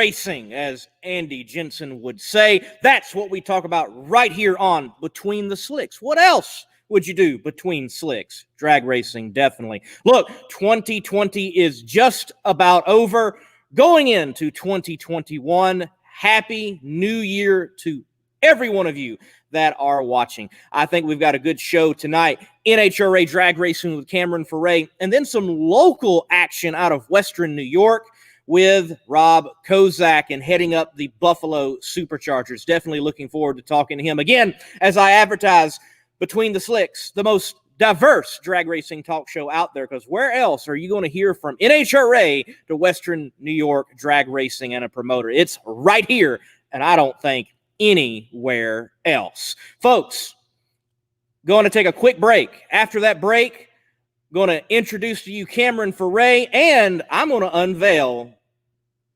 racing, as Andy Jensen would say. That's what we talk about right here on Between the Slicks. What else would you do between slicks? Drag racing, definitely. Look, 2020 is just about over. Going into 2021, Happy New Year to every one of you that are watching. I think we've got a good show tonight. NHRA drag racing with Cameron Ferre, and then some local action out of Western New York with Rob Kozak and heading up the Buffalo Superchargers. Definitely looking forward to talking to him again as I advertise Between the Slicks, the most diverse drag racing talk show out there, because where else are you going to hear from NHRA to Western New York drag racing and a promoter? It's right here, and I don't think anywhere else. Folks, going to take a quick break. After that break, going to introduce to you Cameron Ferre, and I'm going to unveil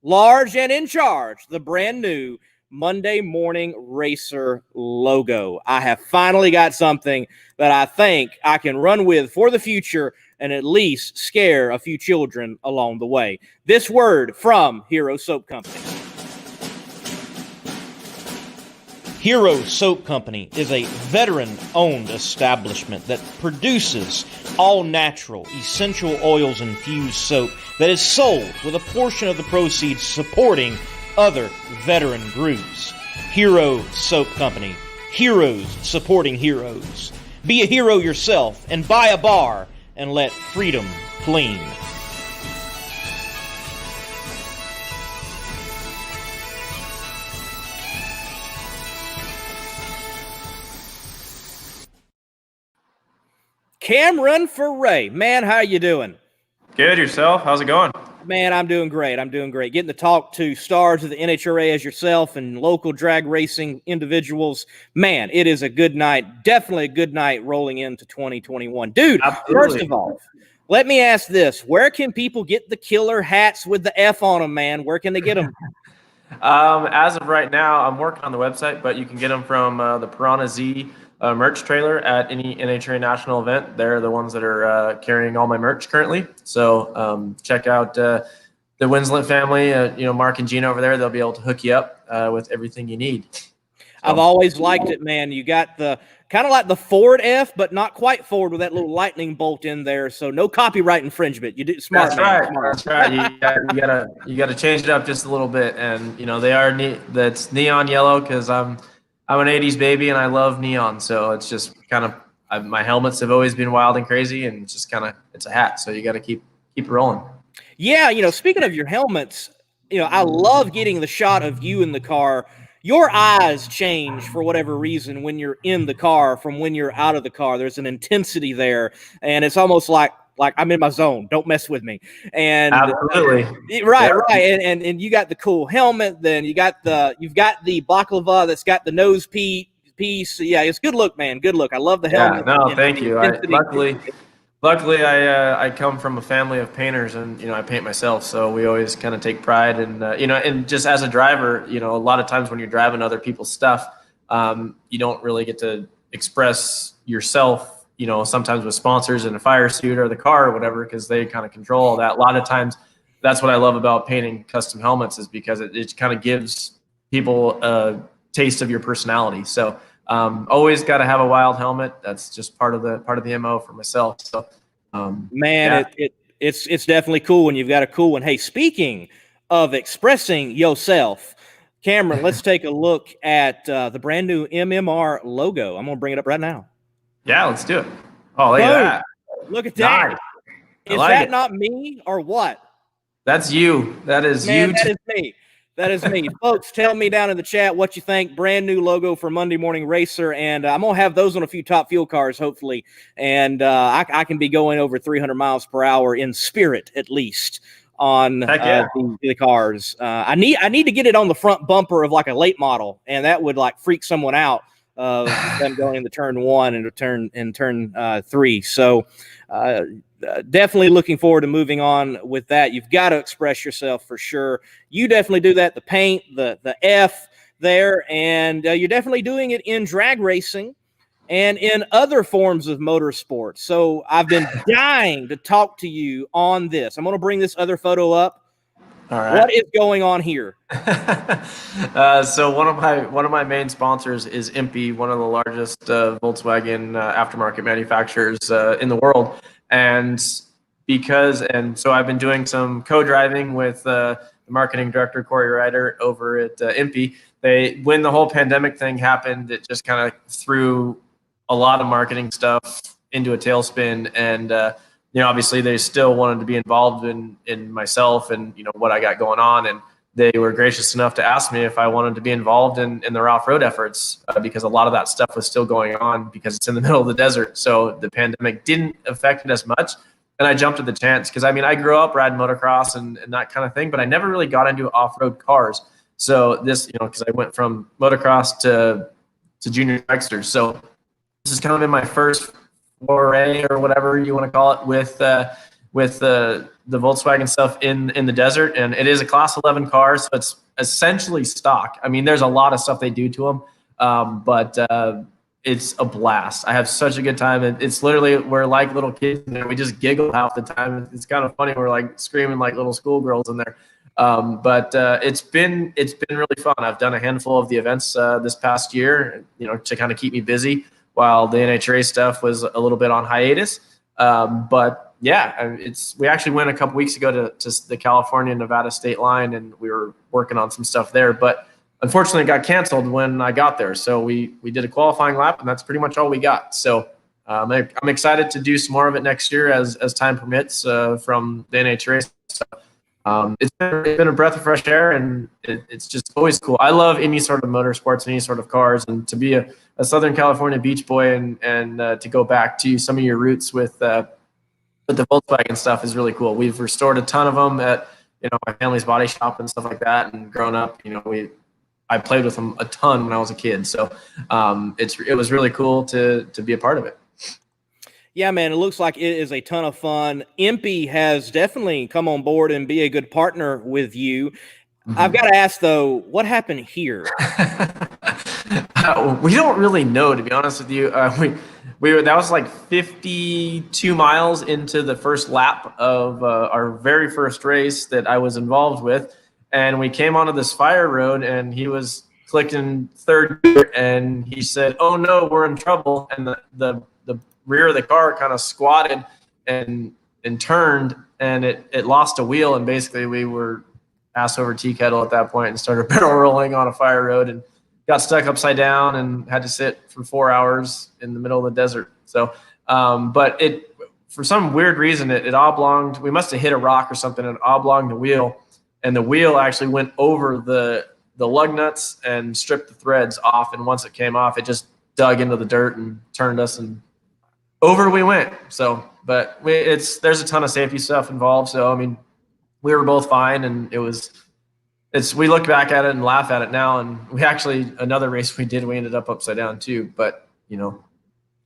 large and in charge the brand new Monday Morning Racer logo. I have finally got something that I think I can run with for the future and at least scare a few children along the way. This word from Hero Soap Company. Hero Soap Company is a veteran-owned establishment that produces all-natural, essential oils-infused soap that is sold with a portion of the proceeds supporting other veteran groups. Hero Soap Company. Heroes supporting heroes. Be a hero yourself and buy a bar and let freedom clean. Cameron Ferre, man, how you doing? Good, yourself? How's it going? Man, I'm doing great. Getting to talk to stars of the NHRA as yourself and local drag racing individuals. Man, it is a good night. Definitely a good night rolling into 2021. Dude, absolutely. First of all, let me ask this. Where can people get the killer hats with the F on them, man? Where can they get them? As of right now, I'm working on the website, but you can get them from the Piranha Z merch trailer at any NHRA national event. They're the ones that are carrying all my merch currently. So check out the Winslet family, Mark and Gina over there. They'll be able to hook you up with everything you need. So. I've always liked it, man. You got the kind of like the Ford F, but not quite Ford with that little lightning bolt in there. So no copyright infringement. You did smart. That's man. Right. Smart. That's right. You gotta change it up just a little bit, and they are that's neon yellow because I'm an 80s baby and I love neon. So it's just kind of, my helmets have always been wild and crazy, and it's just kind of, it's a hat. So you got to keep it rolling. Yeah. Speaking of your helmets, I love getting the shot of you in the car. Your eyes change for whatever reason when you're in the car from when you're out of the car. There's an intensity there, and it's almost like I'm in my zone. Don't mess with me. And absolutely. Right. And you got the cool helmet. Then you've got the baklava that's got the nose piece. Yeah, it's good look, man. Good look. I love the helmet. Yeah, no, thank you. Luckily, I come from a family of painters, and I paint myself. So we always kind of take pride in and just as a driver, a lot of times when you're driving other people's stuff, you don't really get to express yourself. Sometimes with sponsors in a fire suit or the car or whatever, because they kind of control all that. A lot of times, that's what I love about painting custom helmets, is because it kind of gives people a taste of your personality. So always got to have a wild helmet. That's just part of the MO for myself. So it's definitely cool when you've got a cool one. Hey, speaking of expressing yourself, Cameron, let's take a look at the brand new MMR logo. I'm gonna bring it up right now. Yeah, let's do it. Oh, look at that. Look at that. Nice. Is that not me or what? That's you. That is you. That is me. That is me. Folks, tell me down in the chat what you think. Brand new logo for Monday Morning Racer, and I'm going to have those on a few Top Fuel cars, hopefully, and I can be going over 300 miles per hour in spirit, at least, on the cars. I need to get it on the front bumper of like a late model, and that would like freak someone out. Of them going into turn 1 and turn 3. So definitely looking forward to moving on with that. You've got to express yourself for sure. You definitely do that. The paint, the F there, and you're definitely doing it in drag racing and in other forms of motorsports. So I've been dying to talk to you on this. I'm going to bring this other photo up. All right. What is going on here? So one of my main sponsors is Impy, one of the largest Volkswagen aftermarket manufacturers in the world, and so I've been doing some co-driving with the marketing director Corey Ryder over at Impy. When the whole pandemic thing happened, it just kind of threw a lot of marketing stuff into a tailspin, and obviously they still wanted to be involved in myself and what I got going on, and they were gracious enough to ask me if I wanted to be involved in their off-road efforts because a lot of that stuff was still going on because it's in the middle of the desert. So the pandemic didn't affect it as much, and I jumped at the chance because I grew up riding motocross and that kind of thing, but I never really got into off-road cars. So this, because I went from motocross to junior dragsters, so this has kind of been my first foray or whatever you want to call it with the Volkswagen stuff in the desert, and it is a Class 11 car, so it's essentially stock. There's a lot of stuff they do to them, but it's a blast. I have such a good time. It's literally, we're like little kids in there. We just giggle half the time. It's kind of funny. We're like screaming like little schoolgirls in there. But it's been really fun. I've done a handful of the events this past year, to kind of keep me busy while the NHRA stuff was a little bit on hiatus. But yeah, we actually went a couple weeks ago to the California-Nevada state line, and we were working on some stuff there. But unfortunately, it got canceled when I got there. So we did a qualifying lap, and that's pretty much all we got. So I'm excited to do some more of it next year as time permits from the NHRA. So, it's been a breath of fresh air, and it's just always cool. I love any sort of motorsports, any sort of cars, and to be a Southern California beach boy and to go back to some of your roots with the Volkswagen stuff is really cool. We've restored a ton of them at my family's body shop and stuff like that. And growing up, I played with them a ton when I was a kid. So it was really cool to be a part of it. Yeah, man, it looks like it is a ton of fun. Impy has definitely come on board and be a good partner with you. Mm-hmm. I've got to ask, though, what happened here? We don't really know, to be honest with you. That was like 52 miles into the first lap of our very first race that I was involved with. And we came onto this fire road, and he was clicking third gear, and he said, "Oh, no, we're in trouble." And the rear of the car kind of squatted and turned, and it lost a wheel, and basically we were ass over tea kettle at that point and started barrel rolling on a fire road and got stuck upside down and had to sit for 4 hours in the middle of the desert. So but for some weird reason it oblonged. We must have hit a rock or something, and oblonged the wheel, and the wheel actually went over the lug nuts and stripped the threads off, and once it came off, it just dug into the dirt and turned us, and over we went. So, but there's a ton of safety stuff involved. So, we were both fine, and we look back at it and laugh at it now. And we actually, another race we ended up upside down too. But oh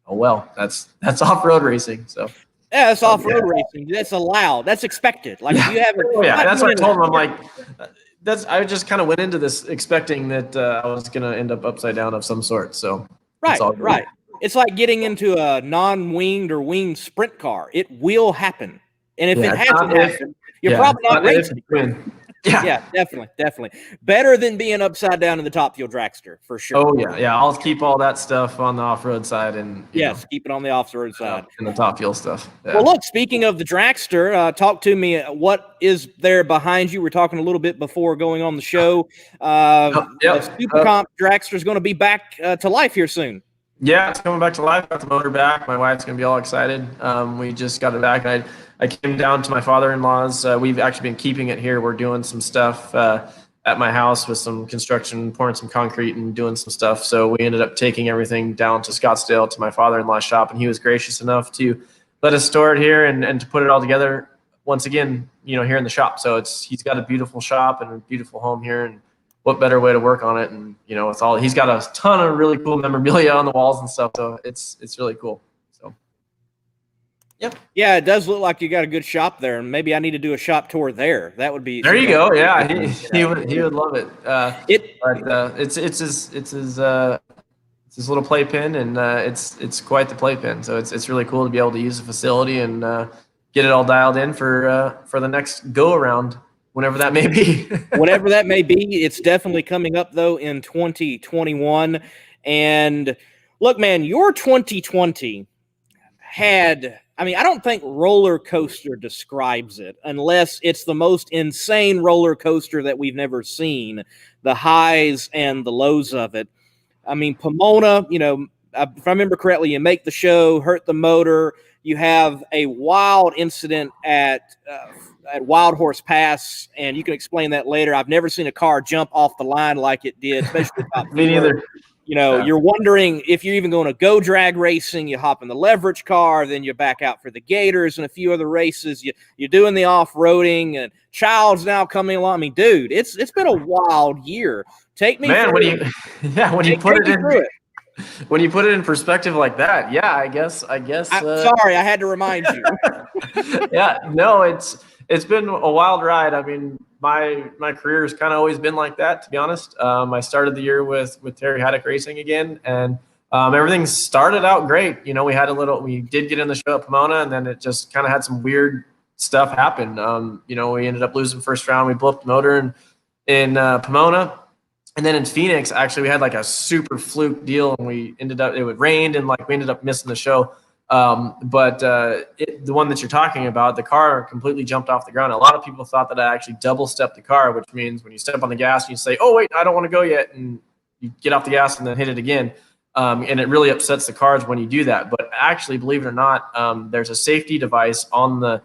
well, that's off-road racing. So yeah, that's off-road racing. That's allowed. That's expected. Like you haven't. Oh yeah, that's what I told him. I'm like, I just kind of went into this expecting that I was gonna end up upside down of some sort. So right. It's like getting into a non-winged or winged sprint car. It will happen. And if it hasn't happened, you're probably not racing. Yeah, definitely. Better than being upside down in the Top Fuel dragster, for sure. Oh, yeah. I'll keep all that stuff on the off-road side. And keep it on the off-road side. And the Top Fuel stuff. Yeah. Well, look, speaking of the dragster, talk to me. What is there behind you? We're talking a little bit before going on the show. The Super Comp dragster is going to be back to life here soon. Yeah, it's coming back to life. Got the motor back. My wife's going to be all excited. We just got it back. I came down to my father-in-law's. We've actually been keeping it here. We're doing some stuff at my house with some construction, pouring some concrete and doing some stuff. So we ended up taking everything down to Scottsdale to my father-in-law's shop, and he was gracious enough to let us store it here and to put it all together once again, here in the shop. So he's got a beautiful shop and a beautiful home here, and what better way to work on it? And he's got a ton of really cool memorabilia on the walls and stuff. So it's really cool. So, yep. Yeah, it does look like you got a good shop there, and maybe I need to do a shop tour there. That would be. There you go. Yeah, he would love it. It's his little playpen, and it's quite the playpen. So it's really cool to be able to use the facility and get it all dialed in for the next go around. whenever that may be. Whatever that may be, it's definitely coming up, though, in 2021. And look, man, your 2020 had, I mean, I don't think roller coaster describes it unless it's the most insane roller coaster that we've never seen, the highs and the lows of it. I mean, Pomona, you know, if I remember correctly, you make the show, hurt the motor. You have a wild incident at Wild Horse Pass, and you can explain that later. I've never seen a car jump off the line like it did, especially top Me neither. You know, you're wondering if you're even going to go drag racing. You hop in the leverage car, then you back out for the Gators and a few other races. You're doing the off-roading, and Child's now coming along. I mean, dude, it's been a wild year. Take me Man, through when you put it in perspective like that, yeah, I guess. Sorry, I had to remind you. Yeah, no, it's been a wild ride. I mean, my career has kind of always been like that, to be honest. I started the year with Terry Haddock Racing again, and everything started out great. You know, we did get in the show at Pomona, and then it just kind of had some weird stuff happen. You know, we ended up losing first round. We blew up the motor in Pomona. And then in Phoenix, actually, we had like a super fluke deal, and it rained, and like we ended up missing the show. But the one that you're talking about, the car completely jumped off the ground. A lot of people thought that I actually double stepped the car, which means when you step on the gas and you say, "Oh wait, I don't want to go yet," and you get off the gas and then hit it again. And it really upsets the cars when you do that. But actually, believe it or not, there's a safety device on the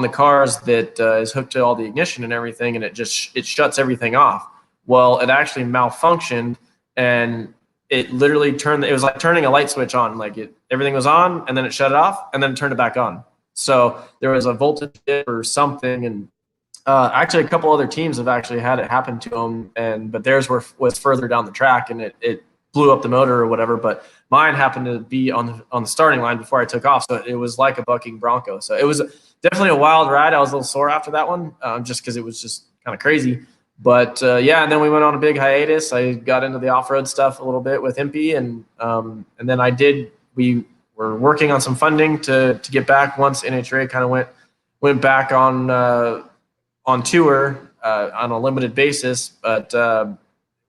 cars that is hooked to all the ignition and everything, and it shuts everything off. Well, it actually malfunctioned, and it literally it was like turning a light switch on. Like everything was on, and then it shut it off, and then it turned it back on. So there was a voltage dip or something, and actually a couple other teams have actually had it happen to them, but theirs was further down the track, and it blew up the motor or whatever. But mine happened to be on the starting line before I took off, so it was like a bucking bronco. So it was definitely a wild ride. I was a little sore after that one, just because it was just kind of crazy. But yeah, and then we went on a big hiatus. I got into the off-road stuff a little bit with Impy, and then we were working on some funding to get back once NHRA kind of went back on tour on a limited basis, but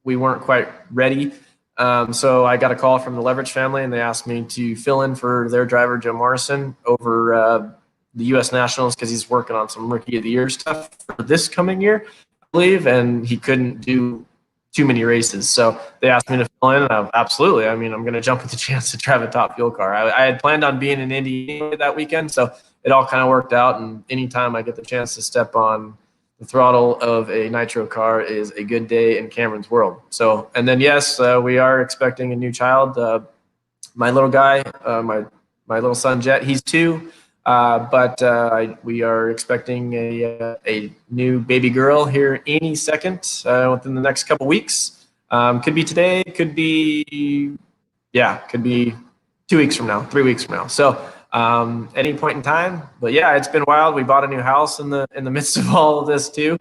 we weren't quite ready. So I got a call from the Leverage family, and they asked me to fill in for their driver, Joe Morrison, over the U.S. Nationals, because he's working on some Rookie of the Year stuff for this coming year, believe, and he couldn't do too many races. So they asked me to fill in, and absolutely. I mean, I'm going to jump at the chance to drive a Top Fuel car. I had planned on being in Indy that weekend, so it all kind of worked out. And anytime I get the chance to step on the throttle of a nitro car is a good day in Cameron's world. So, and then yes, we are expecting a new child. My little guy, my little son Jet, he's 2. But we are expecting a new baby girl here any second within the next couple weeks. Could be today, could be 2 weeks from now, 3 weeks from now. So any point in time. But yeah, it's been wild. We bought a new house in the midst of all of this too.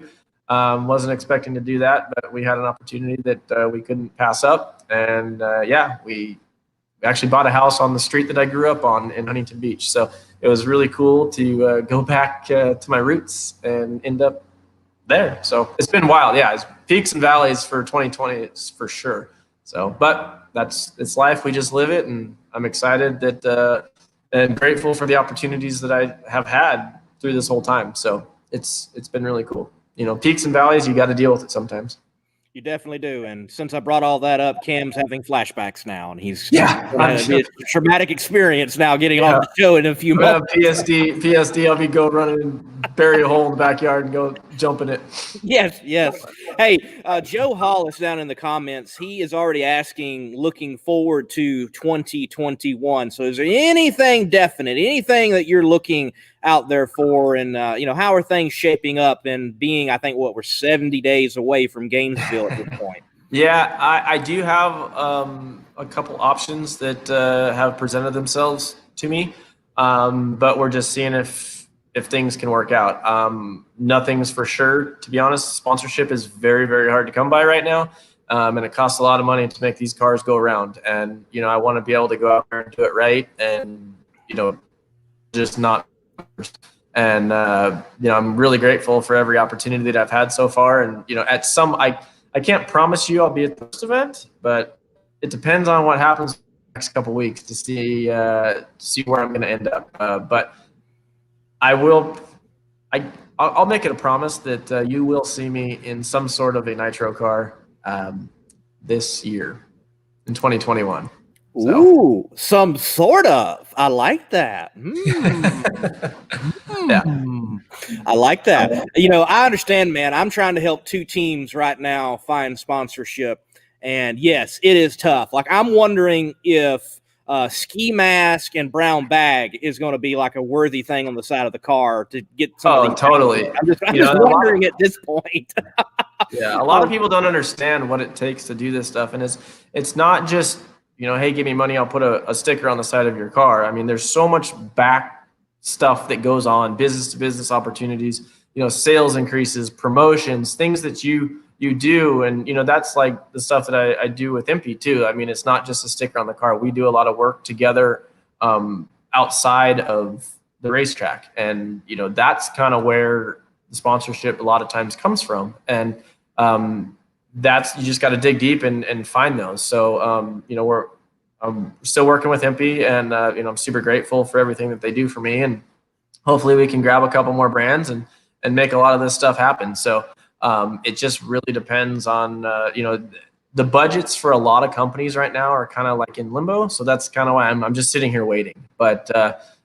Wasn't expecting to do that, but we had an opportunity that we couldn't pass up. And yeah, we actually bought a house on the street that I grew up on in Huntington Beach. So it was really cool to go back to my roots and end up there. So it's been wild. Yeah, it's peaks and valleys for 2020, it's for sure. So, but it's life. We just live it, and I'm excited that and grateful for the opportunities that I have had through this whole time. So it's been really cool. You know, peaks and valleys, you got to deal with it sometimes. You definitely do. And since I brought all that up, Cam's having flashbacks now, and he's a traumatic experience now getting on the show in a few months. PSD, I'll be go running and bury a hole in the backyard and go jump in it. Yes. Hey, Joe Hall is down in the comments. He is already asking, looking forward to 2021. So is there anything definite, anything that you're looking out there for, and how are things shaping up, and being, I think, we're 70 days away from Gainesville at this point? Yeah, I do have a couple options that have presented themselves to me, but we're just seeing if things can work out. Nothing's for sure, to be honest. Sponsorship is very, very hard to come by right now, and it costs a lot of money to make these cars go around. And I want to be able to go out there and do it right, and just not. And, I'm really grateful for every opportunity that I've had so far. And, I can't promise you I'll be at the first event, but it depends on what happens in the next couple of weeks to see where I'm going to end up. But I'll make it a promise that you will see me in some sort of a nitro car this year in 2021. So. Ooh, some sort of. I like that. Yeah. I like that. I understand, man. I'm trying to help 2 teams right now find sponsorship. And yes, it is tough. Like, I'm wondering if ski mask and brown bag is going to be like a worthy thing on the side of the car to get some. Oh, totally. I'm just wondering at this point. Yeah, a lot of people don't understand what it takes to do this stuff. And it's not just, hey, give me money, I'll put a sticker on the side of your car. I mean, there's so much back stuff that goes on, business to business opportunities, sales increases, promotions, things that you do. And, that's like the stuff that I do with MP too. I mean, it's not just a sticker on the car. We do a lot of work together outside of the racetrack. And, that's kind of where the sponsorship a lot of times comes from. And you just got to dig deep and find those. So, I'm still working with MP, and, I'm super grateful for everything that they do for me. And hopefully we can grab a couple more brands and make a lot of this stuff happen. So it just really depends on, the budgets for a lot of companies right now are kind of like in limbo. So that's kind of why I'm just sitting here waiting. But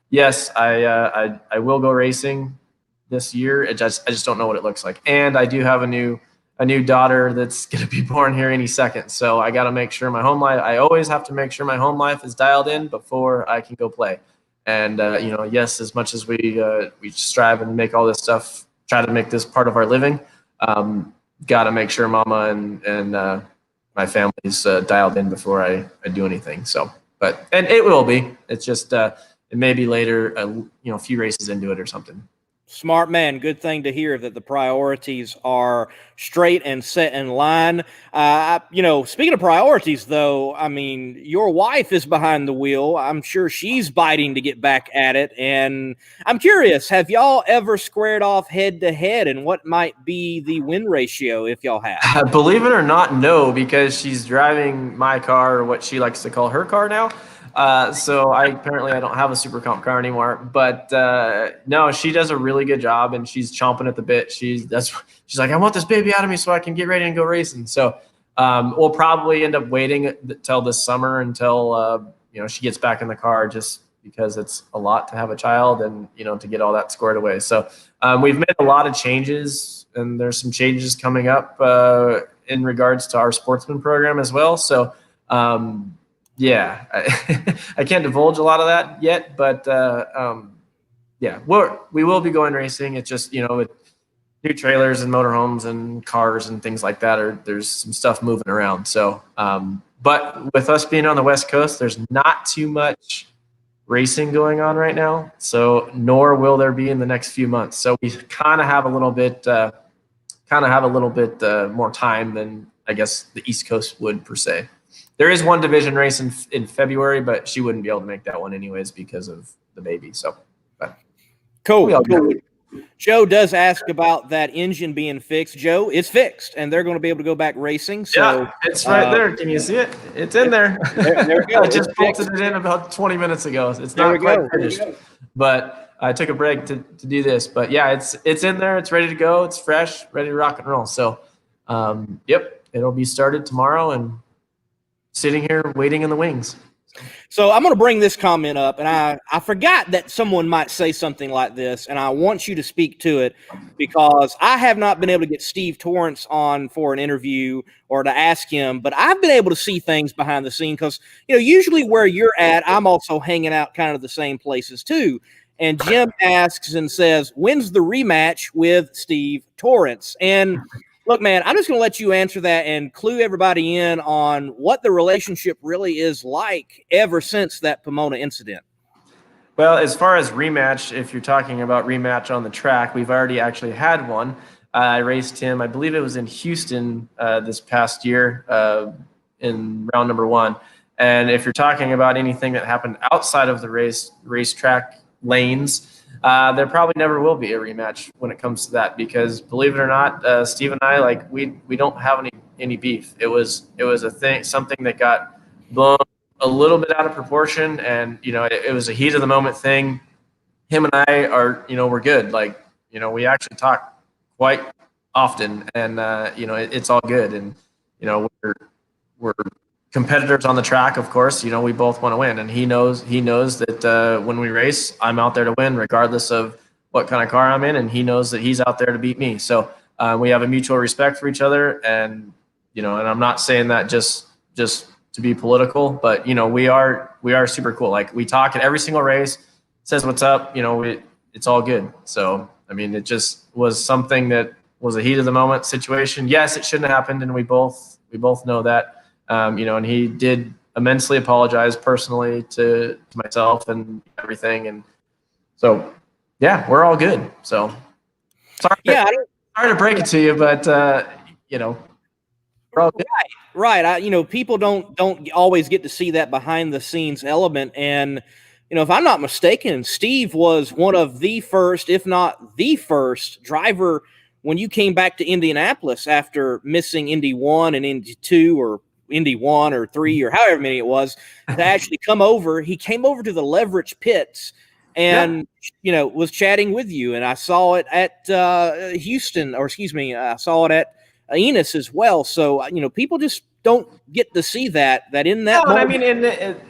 yes, I will go racing this year. I just don't know what it looks like. And I do have a new daughter that's going to be born here any second. So I got to make sure I always have to make sure my home life is dialed in before I can go play. And, yes, as much as we strive and make all this stuff, try to make this part of our living, got to make sure mama and my family's dialed in before I do anything. So, and it will be, it's just, it may be later, a few races into it or something. Smart man. Good thing to hear that the priorities are straight and set in line. Speaking of priorities, though, I mean, your wife is behind the wheel. I'm sure she's biting to get back at it. And I'm curious, have y'all ever squared off head to head, and what might be the win ratio if y'all have? Believe it or not, no, because she's driving my car, or what she likes to call her car now. So I don't have a super comp car anymore, but no, she does a really good job, and she's chomping at the bit. She's like, I want this baby out of me so I can get ready and go racing. So we'll probably end up waiting till this summer until she gets back in the car, just because it's a lot to have a child and to get all that squared away. So we've made a lot of changes, and there's some changes coming up in regards to our sportsman program as well. So yeah, I can't divulge a lot of that yet, but yeah, we will be going racing. It's just, with new trailers and motorhomes and cars and things like that, there's some stuff moving around. So, but with us being on the West Coast, there's not too much racing going on right now. So, nor will there be in the next few months. So we kind of have a little bit more time than I guess the East Coast would per se. There is one division race in February, but she wouldn't be able to make that one anyways because of the baby. So, cool. Joe does ask about that engine being fixed. Joe, it's fixed, and they're going to be able to go back racing. So, yeah, it's right there. Can you see it? It's in there. There we go. I just bolted it in about 20 minutes ago. It's not quite finished, but I took a break to do this. But yeah, it's in there. It's ready to go. It's fresh, ready to rock and roll. So, yep, it'll be started tomorrow, and sitting here waiting in the wings. So I'm going to bring this comment up, and I forgot that someone might say something like this, and I want you to speak to it because I have not been able to get Steve Torrance on for an interview or to ask him, but I've been able to see things behind the scene because, usually where you're at, I'm also hanging out kind of the same places too. And Jim asks and says, when's the rematch with Steve Torrance? And look, man, I'm just going to let you answer that and clue everybody in on what the relationship really is like ever since that Pomona incident. Well, as far as rematch, if you're talking about rematch on the track, we've already actually had one. I raced him, I believe it was in Houston this past year in round number 1. And if you're talking about anything that happened outside of the racetrack lanes, there probably never will be a rematch when it comes to that, because believe it or not, Steve and I, like, we don't have any beef. It was a thing, something that got blown a little bit out of proportion, and it was a heat of the moment thing. Him and I are, we're good. Like, we actually talk quite often, and it's all good. And we're competitors on the track, of course. We both want to win, and he knows that when we race, I'm out there to win, regardless of what kind of car I'm in, and he knows that he's out there to beat me. So we have a mutual respect for each other, and and I'm not saying that just to be political, but we are super cool. Like, we talk at every single race, says what's up, it's all good. So I mean, it just was something that was a heat of the moment situation. Yes, it shouldn't have happened, and we both know that. And he did immensely apologize personally to myself and everything. And so, yeah, we're all good. So sorry to break it to you, but we're all good. Right. People don't always get to see that behind the scenes element. And, if I'm not mistaken, Steve was one of the first, if not the first driver when you came back to Indianapolis after missing Indy 1 and Indy 2 or Indy 1 or 3 or however many it was, to actually come over. He came over to the Leverage pits and, was chatting with you. And I saw it at Houston, or excuse me, I saw it at Enos as well. So, people just don't get to see that in that moment. I mean,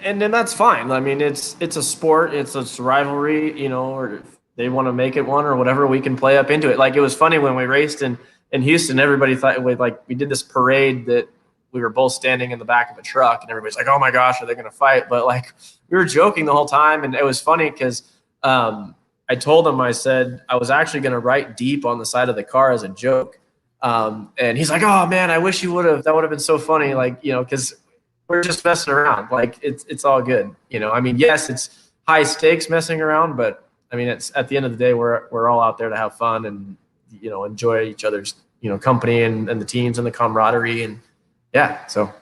and that's fine. I mean, it's a sport, it's a rivalry, or if they want to make it one or whatever, we can play up into it. Like, it was funny when we raced in Houston, everybody thought we did this parade that we were both standing in the back of a truck, and everybody's like, oh my gosh, are they going to fight? But like, we were joking the whole time. And it was funny because I told him, I said, I was actually going to write deep on the side of the car as a joke. And he's like, oh man, I wish you would have, that would have been so funny. Like, cause we're just messing around. Like, it's all good. I mean, yes, it's high stakes messing around, but I mean, it's at the end of the day, we're all out there to have fun and, enjoy each other's, company and the teams and the camaraderie. And yeah, so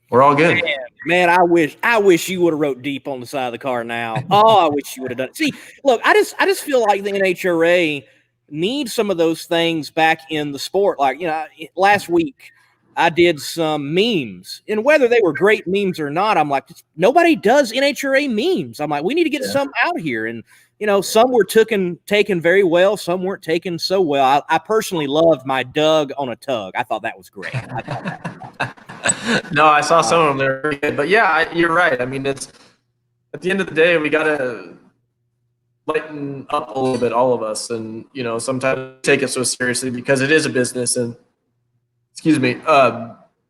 we're all good. Man, I wish you would have wrote deep on the side of the car now. Oh, I wish you would have done it. See, look, I just feel like the NHRA needs some of those things back in the sport. Like, last week I did some memes, and whether they were great memes or not, I'm like, nobody does NHRA memes. I'm like, we need to get some out here. And some were taken very well, some weren't taken so well. I personally loved my Doug on a tug. I thought that was great. No, I saw some of them. They're pretty good. But yeah, you're right. I mean, it's at the end of the day, we got to lighten up a little bit, all of us. And, sometimes take it so seriously because it is a business. And, excuse me,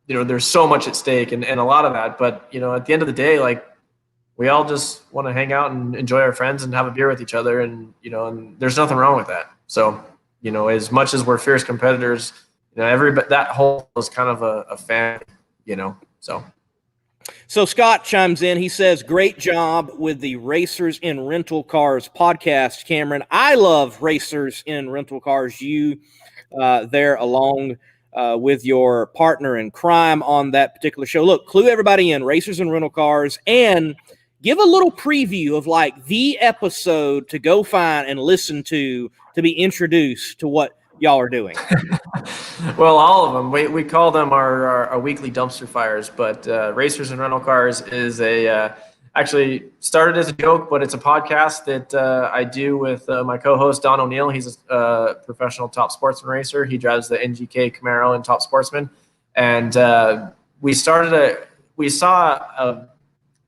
there's so much at stake and a lot of that. But, at the end of the day, like, we all just want to hang out and enjoy our friends and have a beer with each other. And, and there's nothing wrong with that. So, as much as we're fierce competitors, that whole is kind of a family, So Scott chimes in. He says, great job with the Racers in Rental Cars podcast, Cameron. I love Racers in Rental Cars. You there along with your partner in crime on that particular show. Look, clue everybody in, Racers in Rental Cars, and give a little preview of like the episode to go find and listen to be introduced to what y'all are doing. Well, all of them. We call them our weekly dumpster fires, but Racers and Rental Cars is actually started as a joke, but it's a podcast that I do with my co-host Don O'Neill. He's a professional top sportsman racer. He drives the NGK Camaro and Top Sportsman, and we saw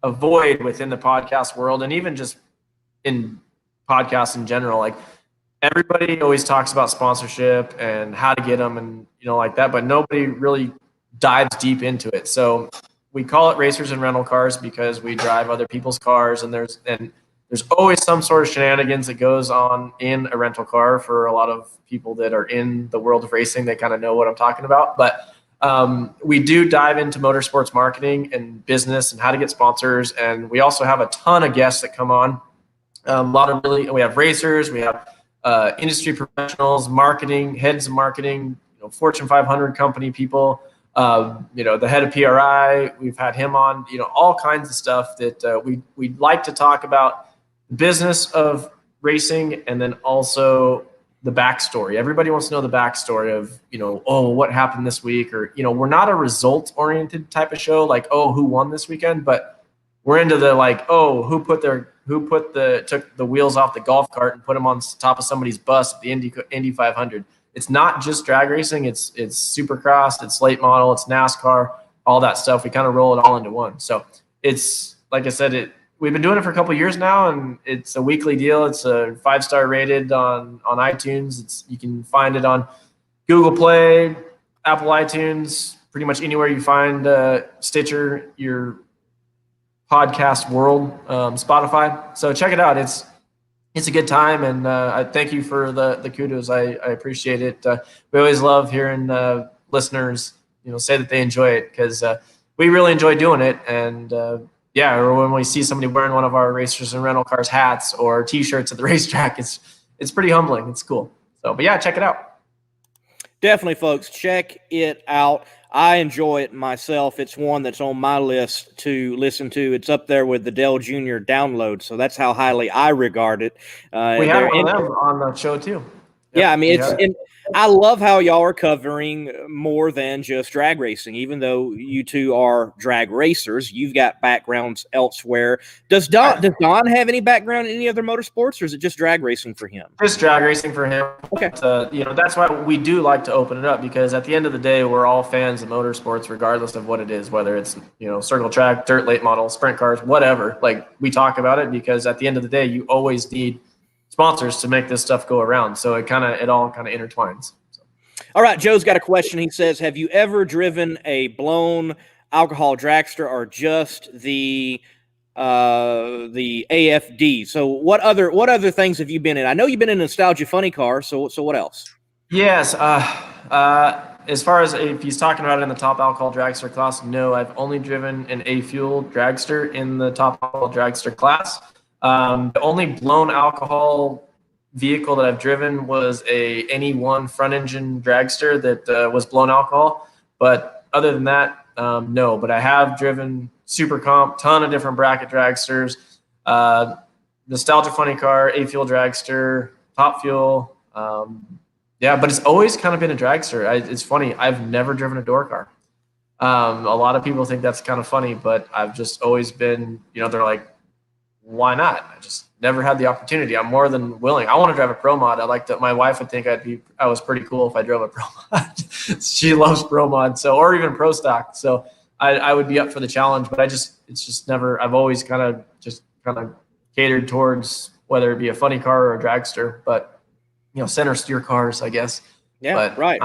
a void within the podcast world, and even just in podcasts in general, like. Everybody always talks about sponsorship and how to get them and, like that, but nobody really dives deep into it. So we call it Racers and Rental Cars because we drive other people's cars, and there's always some sort of shenanigans that goes on in a rental car. For a lot of people that are in the world of racing, they kind of know what I'm talking about. But we do dive into motorsports marketing and business and how to get sponsors. And we also have a ton of guests that come on. We have racers, we have industry professionals, marketing, heads of marketing, Fortune 500 company people, the head of PRI, we've had him on, all kinds of stuff that we like to talk about the business of racing, and then also the backstory. Everybody wants to know the backstory of, oh, what happened this week, or, we're not a result oriented type of show, like, oh, who won this weekend, but we're into the, like, oh, who took the wheels off the golf cart and put them on top of somebody's bus at the Indy 500. It's not just drag racing. It's Supercross, it's late model, it's NASCAR, all that stuff. We kind of roll it all into one. So it's, like I said, we've been doing it for a couple of years now, and it's a weekly deal. It's a 5-star rated on iTunes. You can find it on Google Play, Apple iTunes, pretty much anywhere you find Stitcher, your podcast world, Spotify. So check it out. It's a good time, and I thank you for the kudos. I appreciate it. We always love hearing listeners, say that they enjoy it, because we really enjoy doing it. And or when we see somebody wearing one of our Racers and Rental Cars hats or T-shirts at the racetrack, it's pretty humbling. It's cool. So, but yeah, check it out. Definitely, folks, check it out. I enjoy it myself. It's one that's on my list to listen to. It's up there with the Dell Jr. download, so that's how highly I regard it. We had one of them on the show too. Yeah, I mean, I love how y'all are covering more than just drag racing. Even though you two are drag racers, you've got backgrounds elsewhere. Does Don have any background in any other motorsports, or is it just drag racing for him? Just drag racing for him. Okay. But, that's why we do like to open it up, because at the end of the day, we're all fans of motorsports, regardless of what it is, whether it's, circle track, dirt late model, sprint cars, whatever. Like, we talk about it because at the end of the day, you always need sponsors to make this stuff go around. So it all kind of intertwines. So. All right. Joe's got a question. He says, have you ever driven a blown alcohol dragster, or just the AFD? So what other things have you been in? I know you've been in a Nostalgia Funny Car. So what else? Yes. As far as if he's talking about it in the top alcohol dragster class, no, I've only driven an A-fuel dragster in the top alcohol dragster class. The only blown alcohol vehicle that I've driven was a NE1 front engine dragster that was blown alcohol. But other than that, no. But I have driven Super Comp, ton of different bracket dragsters, Nostalgia Funny Car, A-fuel dragster, Top Fuel. But it's always kind of been a dragster. It's funny. I've never driven a door car. A lot of people think that's kind of funny, but I've just always been, they're like, why not? I just never had the opportunity. I'm more than willing. I want to drive a pro mod. I like that. My wife would think I was pretty cool if I drove a pro mod. She loves pro mod, or even pro stock. So I would be up for the challenge, but it's just never, I've always kind of catered towards whether it be a funny car or a dragster, but center steer cars, I guess. Yeah, but right.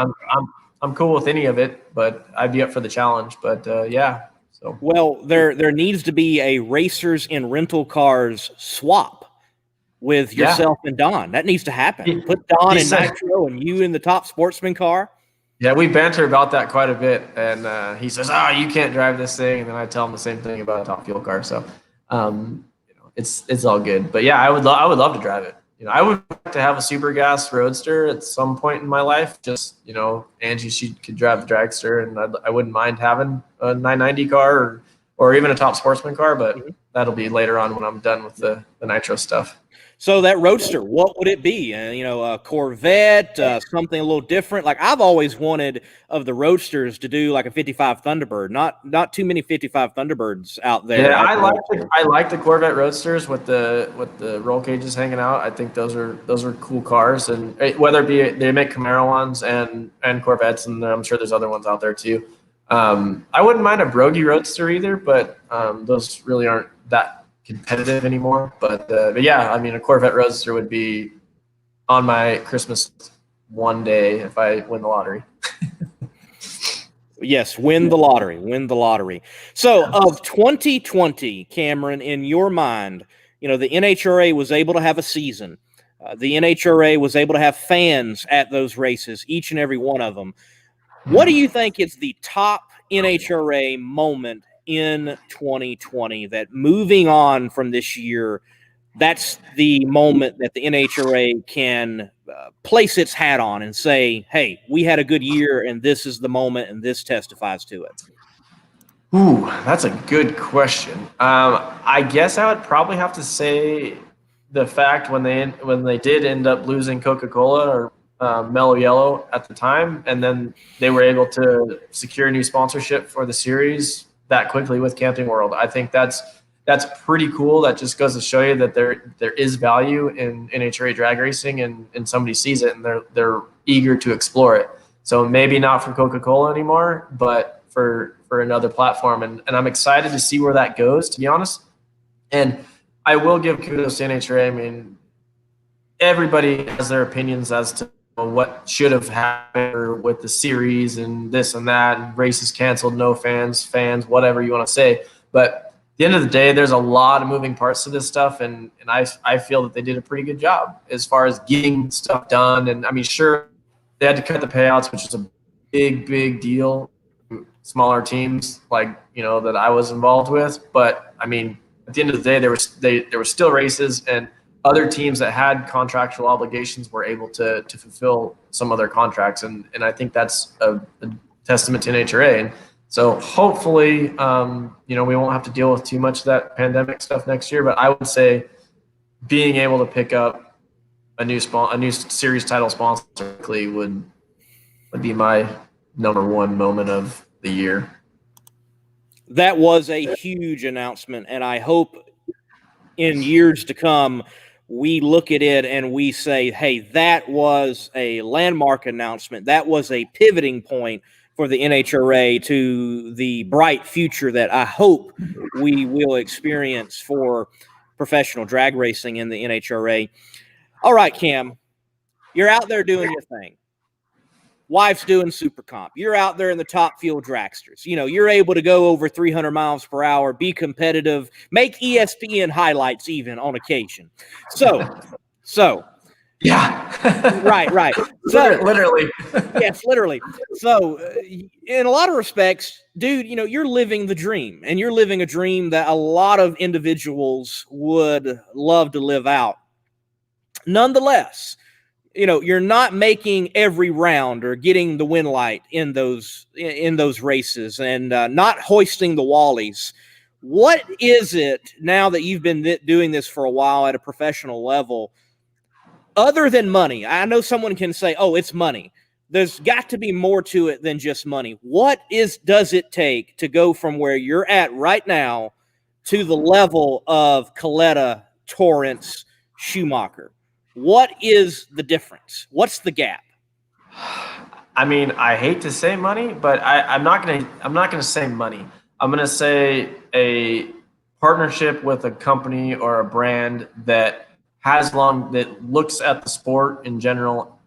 I'm cool with any of it, but I'd be up for the challenge. But yeah. So. Well, there needs to be a Racers in Rental Cars swap with yourself and Don. That needs to happen. Put Don in Nitro and you in the top sportsman car. Yeah, we banter about that quite a bit, and he says, you can't drive this thing, and then I tell him the same thing about a top fuel car. So, it's all good. But yeah, I would love to drive it. I would like to have a super gas roadster at some point in my life. Just, Angie, she could drive the dragster, and I wouldn't mind having a 990 car or even a top sportsman car, but that'll be later on when I'm done with the nitro stuff. So that roadster, what would it be? A Corvette, something a little different. Like, I've always wanted of the roadsters to do like a 55 Thunderbird. Not too many 55 Thunderbirds out there. Yeah, I like the Corvette roadsters with the roll cages hanging out. I think those are cool cars, and whether it be they make Camaro ones and Corvettes, and I'm sure there's other ones out there too. I wouldn't mind a Brogy roadster either, but those really aren't that competitive anymore, but yeah, I mean, a Corvette roadster would be on my Christmas one day if I win the lottery. Yes, win the lottery. So of 2020, Cameron, in your mind, the NHRA was able to have a season. The NHRA was able to have fans at those races, each and every one of them. What do you think is the top NHRA moment in 2020 that, moving on from this year, that's the moment that the NHRA can place its hat on and say, hey, we had a good year and this is the moment and this testifies to it? Ooh, that's a good question. I guess I would probably have to say the fact when they did end up losing Coca-Cola or Mellow Yellow at the time, and then they were able to secure a new sponsorship for the series that quickly with Camping World. I think that's pretty cool. That just goes to show you that there is value in NHRA drag racing, and somebody sees it and they're eager to explore it. So maybe not for Coca-Cola anymore, but for another platform. And I'm excited to see where that goes, to be honest. And I will give kudos to NHRA. I mean, everybody has their opinions as to what should have happened with the series and this and that, and races canceled, no fans, whatever you want to say. But at the end of the day, there's a lot of moving parts to this stuff, and I feel that they did a pretty good job as far as getting stuff done. And I mean, sure, they had to cut the payouts, which is a big deal. Smaller teams like, that I was involved with, but I mean, at the end of the day, there were still races, and other teams that had contractual obligations were able to fulfill some of their contracts. And I think that's a testament to NHRA. And so hopefully, we won't have to deal with too much of that pandemic stuff next year. But I would say being able to pick up a new series title sponsor would be my number one moment of the year. That was a huge announcement, and I hope in years to come, we look at it and we say, hey, that was a landmark announcement. That was a pivoting point for the NHRA to the bright future that I hope we will experience for professional drag racing in the NHRA. All right, Cam, you're out there doing your thing. Wife's doing super comp. You're out there in the top fuel dragsters. You're able to go over 300 miles per hour, be competitive, make ESPN highlights even on occasion. So. Yeah. Right. So literally. Yes, literally. So in a lot of respects, dude, you're living the dream, and you're living a dream that a lot of individuals would love to live out. Nonetheless, you're not making every round or getting the win light in those races, and not hoisting the Wallies. What is it now that you've been doing this for a while at a professional level, other than money? I know someone can say, oh, it's money. There's got to be more to it than just money. What does it take to go from where you're at right now to the level of Coletta, Torrance, Schumacher? What is the difference? What's the gap? I mean, I hate to say money, but I'm not gonna say money. I'm gonna say a partnership with a company or a brand that looks at the sport in general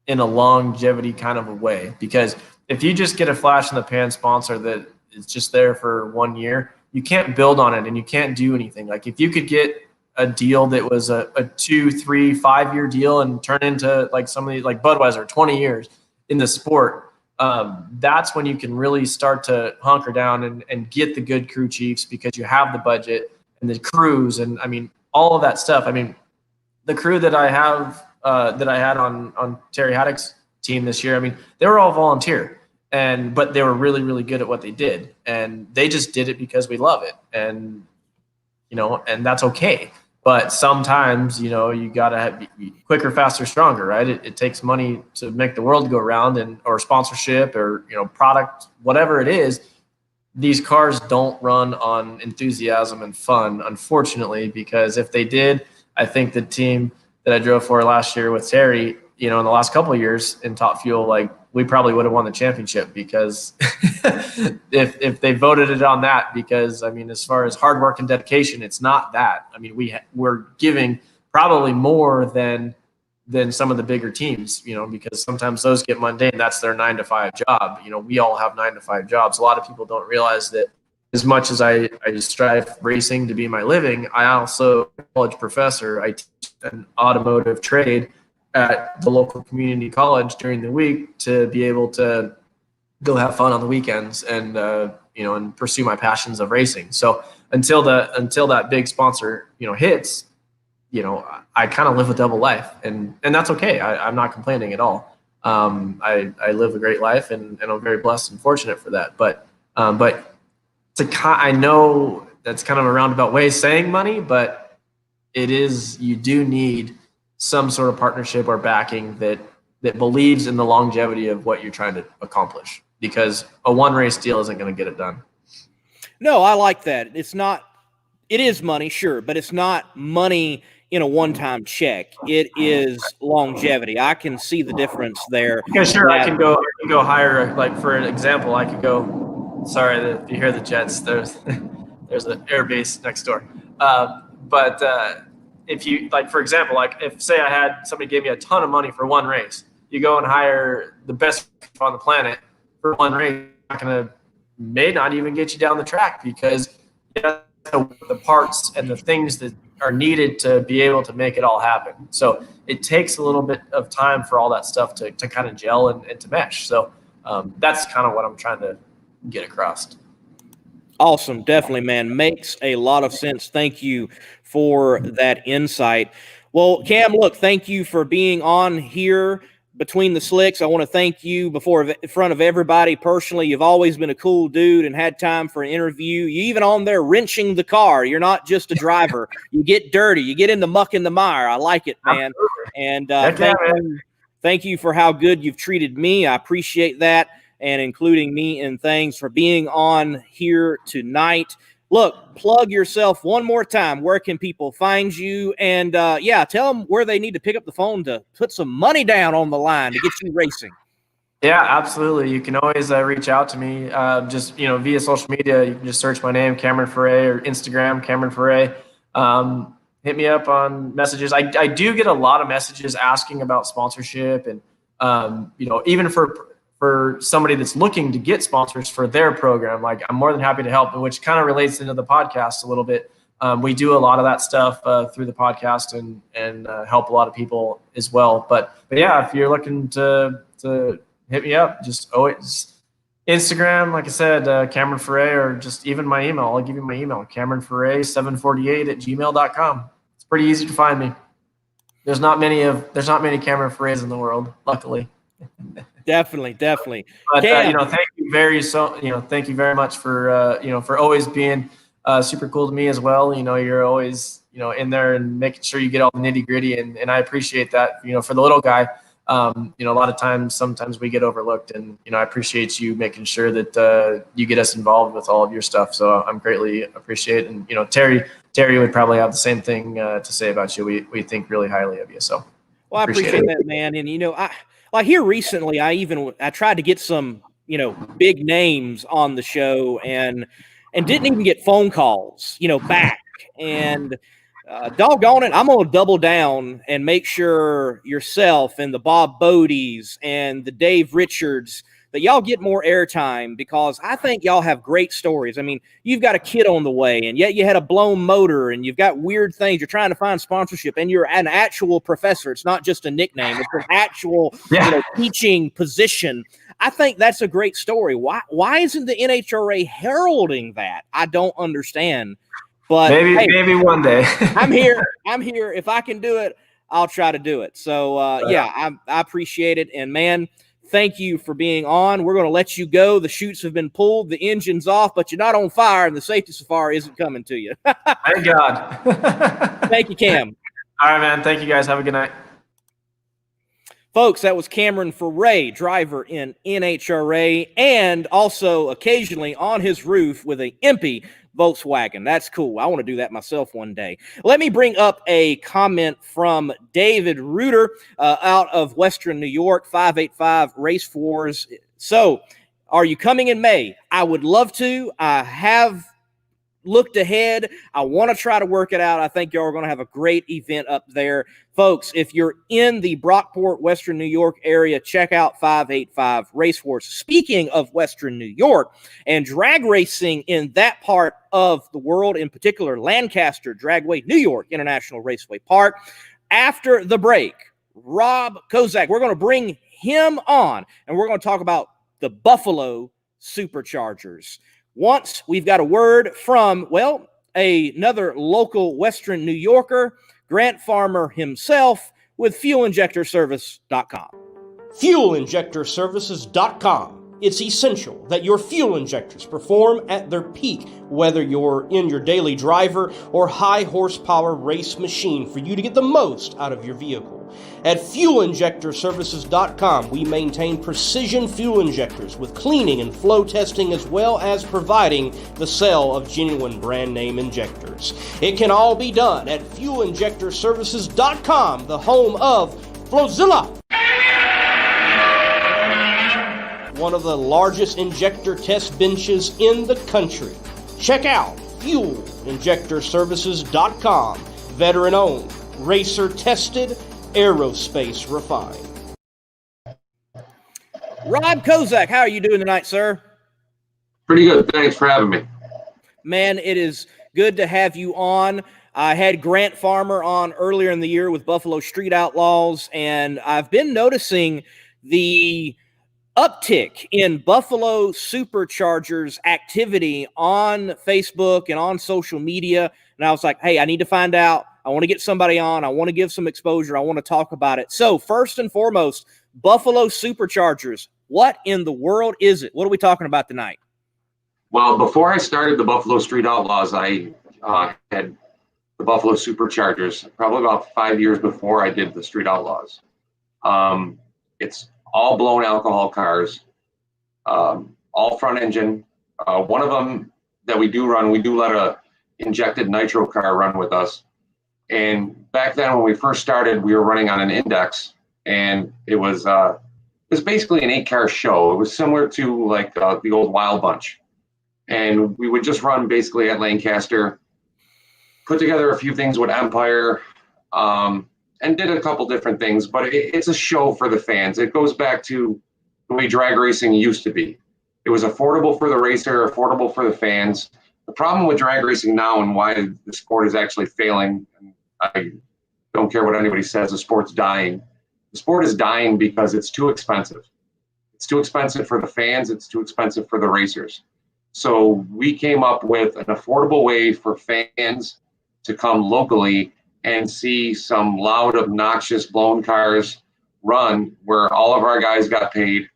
in a longevity kind of a way. Because if you just get a flash in the pan sponsor that is just there for 1 year, you can't build on it and you can't do anything. Like if you could get a deal that was a 2, 3, 5 year deal and turn into like somebody like Budweiser, 20 years in the sport, that's when you can really start to hunker down and get the good crew chiefs, because you have the budget and the crews. And I mean, all of that stuff. I mean, the crew that I had on Terry Haddock's team this year, I mean, they were all volunteer, but they were really, really good at what they did. And they just did it because we love it. And, and that's okay. But sometimes, you got to have quicker, faster, stronger, right? It takes money to make the world go around, or sponsorship or, product, whatever it is. These cars don't run on enthusiasm and fun, unfortunately, because if they did, I think the team that I drove for last year with Terry, in the last couple of years in Top Fuel, like we probably would have won the championship, because if they voted it on that, because I mean, as far as hard work and dedication, it's not that. I mean, we're giving probably more than some of the bigger teams, because sometimes those get mundane. That's their 9-to-5 job. We all have 9-to-5 jobs. A lot of people don't realize that as much as I strive racing to be my living, I also am a college professor. I teach an automotive trade at the local community college during the week to be able to go have fun on the weekends and and pursue my passions of racing. So until that big sponsor hits, I kind of live a double life, and that's okay. I'm not complaining at all. I live a great life, and I'm very blessed and fortunate for that. But I know that's kind of a roundabout way of saying money, but you do need some sort of partnership or backing that believes in the longevity of what you're trying to accomplish, because a one race deal isn't going to get it done. No, I like that. It is money, sure, but it's not money in a one-time check. It is longevity. I can see the difference there. Yeah, sure. I can go hire, like, for an example, I could go, sorry, if you hear the jets, there's an air base next door. But if you, like, for example, like, if say I had somebody gave me a ton of money for one race, you go and hire the best on the planet for one race, may not even get you down the track, because the parts and the things that are needed to be able to make it all happen. So it takes a little bit of time for all that stuff to kind of gel and to mesh. So that's kind of what I'm trying to get across. Awesome. Definitely, man. Makes a lot of sense. Thank you for that insight. Well, Cam, look, thank you for being on here Between the Slicks. I want to thank you in front of everybody personally. You've always been a cool dude and had time for an interview. You even on there wrenching the car. You're not just a driver. You get dirty. You get in the muck and the mire. I like it, man. And thank you for how good you've treated me. I appreciate that, and including me in things, for being on here tonight. Look, plug yourself one more time. Where can people find you? And, tell them where they need to pick up the phone to put some money down on the line to get you racing. Yeah, absolutely. You can always reach out to me just, via social media. You can just search my name, Cameron Ferre, or Instagram, Cameron Ferre. Hit me up on messages. I do get a lot of messages asking about sponsorship, and, even for somebody that's looking to get sponsors for their program, like, I'm more than happy to help, which kind of relates into the podcast a little bit. We do a lot of that stuff through the podcast and help a lot of people as well. But yeah, if you're looking to hit me up, just always Instagram, like I said, Cameron Ferre, or just even my email. I'll give you my email, CameronFerre748@gmail.com. It's pretty easy to find me. There's not many Cameron Ferres in the world, luckily. Definitely. But thank you very much for always being super cool to me as well. You're always in there and making sure you get all the nitty gritty, and I appreciate that. For the little guy, a lot of times, sometimes we get overlooked, and I appreciate you making sure that you get us involved with all of your stuff. So I'm greatly appreciate it. And Terry would probably have the same thing to say about you. We think really highly of you. So I appreciate that, man. And like here recently, I tried to get some, big names on the show, and didn't even get phone calls, back. And doggone it, I'm going to double down and make sure yourself and the Bob Bodie's and the Dave Richards, that y'all get more airtime, because I think y'all have great stories. I mean, you've got a kid on the way, and yet you had a blown motor, and you've got weird things. You're trying to find sponsorship, and you're an actual professor. It's not just a nickname. It's an actual teaching position. I think that's a great story. Why isn't the NHRA heralding that? I don't understand. But maybe one day. I'm here. If I can do it, I'll try to do it. So, I appreciate it. And, man, thank you for being on. We're going to let you go. The chutes have been pulled. The engine's off, but you're not on fire, and the safety safari isn't coming to you. Thank God. Thank you, Cam. All right, man. Thank you, guys. Have a good night. Folks, that was Cameron Ferre, driver in NHRA, and also occasionally on his roof with an empty Volkswagen. That's cool. I want to do that myself one day. Let me bring up a comment from David Reuter out of Western New York, 585 Race Wars. So, are you coming in May? I would love to. I have looked ahead. I want to try to work it out. I think y'all are going to have a great event up there. Folks, if you're in the Brockport, Western New York area, check out 585 Race Wars. Speaking of Western New York and drag racing in that part of the world, in particular Lancaster Dragway, New York International Raceway Park, after the break, Rob Kozak, we're going to bring him on, and we're going to talk about the Buffalo Superchargers. Once we've got a word from, another local Western New Yorker, Grant Farmer himself, with FuelInjectorService.com. FuelInjectorServices.com. It's essential that your fuel injectors perform at their peak, whether you're in your daily driver or high horsepower race machine, for you to get the most out of your vehicle. At fuelinjectorservices.com, we maintain precision fuel injectors with cleaning and flow testing, as well as providing the sale of genuine brand name injectors. It can all be done at fuelinjectorservices.com, the home of Flowzilla, one of the largest injector test benches in the country. Check out fuelinjectorservices.com. Veteran owned, racer tested, aerospace refined. Rob Kozak, how are you doing tonight, sir? Pretty good. Thanks for having me. Man, it is good to have you on. I had Grant Farmer on earlier in the year with Buffalo Street Outlaws, and I've been noticing the uptick in Buffalo Superchargers activity on Facebook and on social media. And I was like, hey, I need to find out. I want to get somebody on. I want to give some exposure. I want to talk about it. So first and foremost, Buffalo Superchargers. What in the world is it? What are we talking about tonight? Well, before I started the Buffalo Street Outlaws, I had the Buffalo Superchargers probably about 5 years before I did the Street Outlaws. It's all blown alcohol cars, all front engine. One of them that we do run, we do let a injected nitro car run with us. And back then when we first started, we were running on an index, and it was basically an 8-car show. It was similar to like the old Wild Bunch. And we would just run basically at Lancaster, put together a few things with Empire, and did a couple different things, but it's a show for the fans. It goes back to the way drag racing used to be. It was affordable for the racer, affordable for the fans. The problem with drag racing now, and why the sport is actually failing, and I don't care what anybody says, the sport's dying. The sport is dying because it's too expensive. It's too expensive for the fans. It's too expensive for the racers. So we came up with an affordable way for fans to come locally and see some loud, obnoxious, blown cars run where all of our guys got paid,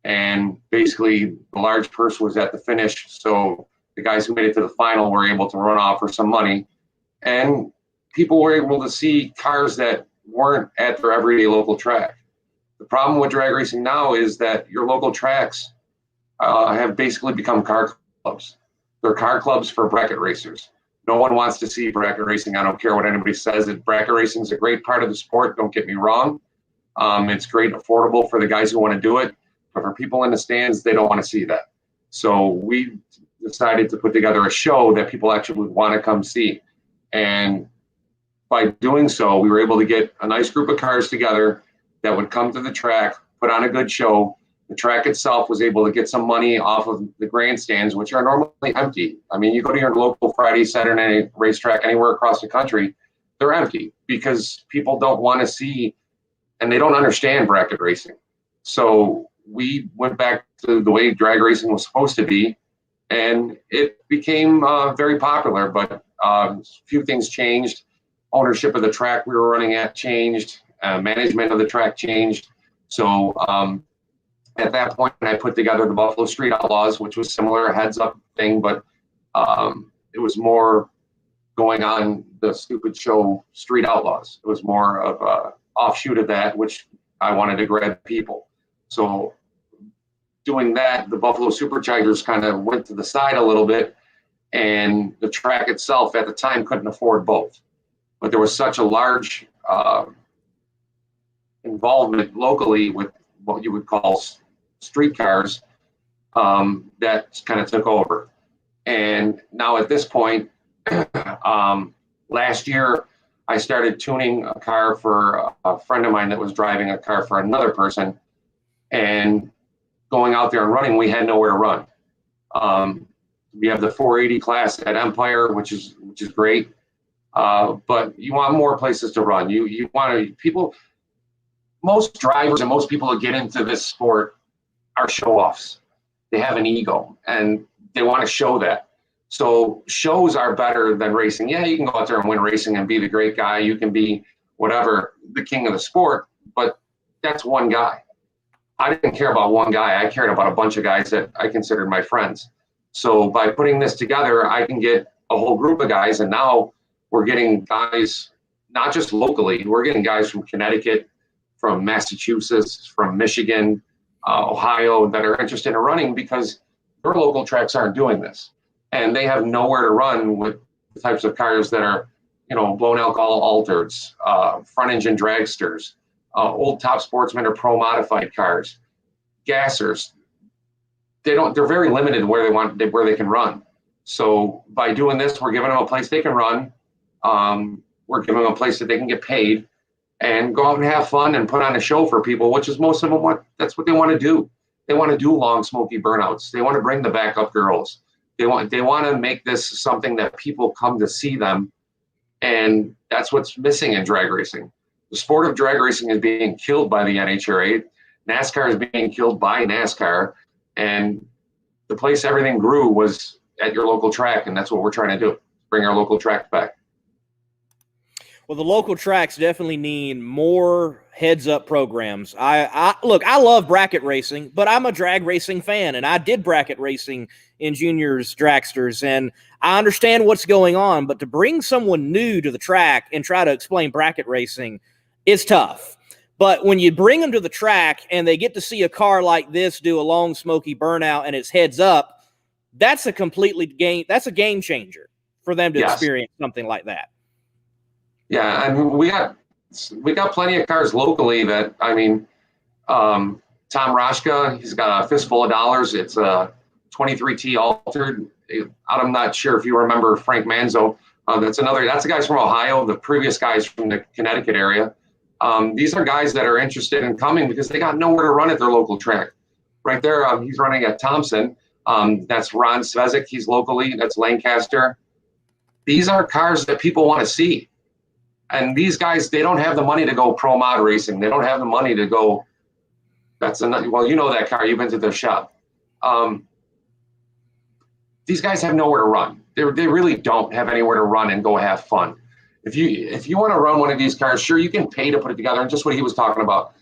and basically the large purse was at the finish. So the guys who made it to the final were able to run off for some money, and people were able to see cars that weren't at their everyday local track. The problem with drag racing now is that your local tracks have basically become car clubs. They're car clubs for bracket racers. No one wants to see bracket racing. I don't care what anybody says. Bracket racing is a great part of the sport. Don't get me wrong. It's great, affordable for the guys who want to do it. But for people in the stands, they don't want to see that. So we decided to put together a show that people actually would want to come see. And by doing so, we were able to get a nice group of cars together that would come to the track, put on a good show. The track itself was able to get some money off of the grandstands, which are normally empty. I mean, you go to your local Friday, Saturday night racetrack anywhere across the country, they're empty because people don't want to see, and they don't understand bracket racing. So we went back to the way drag racing was supposed to be, and it became very popular, but a few things changed. Ownership of the track we were running at changed. Management of the track changed. So at that point, I put together the Buffalo Street Outlaws, which was similar, a heads-up thing, but it was more going on the stupid show Street Outlaws. It was more of an offshoot of that, which I wanted to grab people. So doing that, the Buffalo Superchargers kind of went to the side a little bit, and the track itself at the time couldn't afford both. But there was such a large involvement locally with what you would call street cars that kind of took over. And now at this point, last year, I started tuning a car for a friend of mine that was driving a car for another person, and going out there and running, we had nowhere to run. We have the 480 class at Empire, which is great, but you want more places to run. You want to, people, most drivers and most people that get into this sport are show-offs. They have an ego, and they want to show that. So shows are better than racing. Yeah, you can go out there and win racing and be the great guy. You can be whatever, the king of the sport, but that's one guy. I didn't care about one guy. I cared about a bunch of guys that I considered my friends. So by putting this together, I can get a whole group of guys. And now we're getting guys, not just locally, we're getting guys from Connecticut, from Massachusetts, from Michigan, Ohio, that are interested in running because their local tracks aren't doing this. And they have nowhere to run with the types of cars that are, blown alcohol altereds, front engine dragsters, old top sportsman or pro modified cars, gassers. They're very limited where they can run. So by doing this, we're giving them a place they can run. We're giving them a place that they can get paid and go out and have fun and put on a show for people, which is most of them that's what they want to do. They want to do long, smoky burnouts. They want to bring the backup girls. They want to make this something that people come to see them. And that's what's missing in drag racing. The sport of drag racing is being killed by the NHRA. NASCAR is being killed by NASCAR. And the place everything grew was at your local track. And that's what we're trying to do, bring our local track back. Well, the local tracks definitely need more heads-up programs. I love bracket racing, but I'm a drag racing fan, and I did bracket racing in juniors dragsters, and I understand what's going on, but to bring someone new to the track and try to explain bracket racing is tough. But when you bring them to the track and they get to see a car like this do a long, smoky burnout and it's heads up, that's a game changer for them to experience something like that. Yeah, I mean, we got plenty of cars locally that, Tom Roshka, he's got a fistful of dollars. It's a 23T altered. I'm not sure if you remember Frank Manzo. That's a guy from Ohio. The previous guy's from the Connecticut area. These are guys that are interested in coming because they got nowhere to run at their local track. Right there, he's running at Thompson. That's Ron Svezik. He's locally. That's Lancaster. These are cars that people want to see. And these guys, they don't have the money to go pro mod racing. They don't have the money to go. That car. You've been to their shop. These guys have nowhere to run. They really don't have anywhere to run and go have fun. If you want to run one of these cars, sure, you can pay to put it together. And just what he was talking about,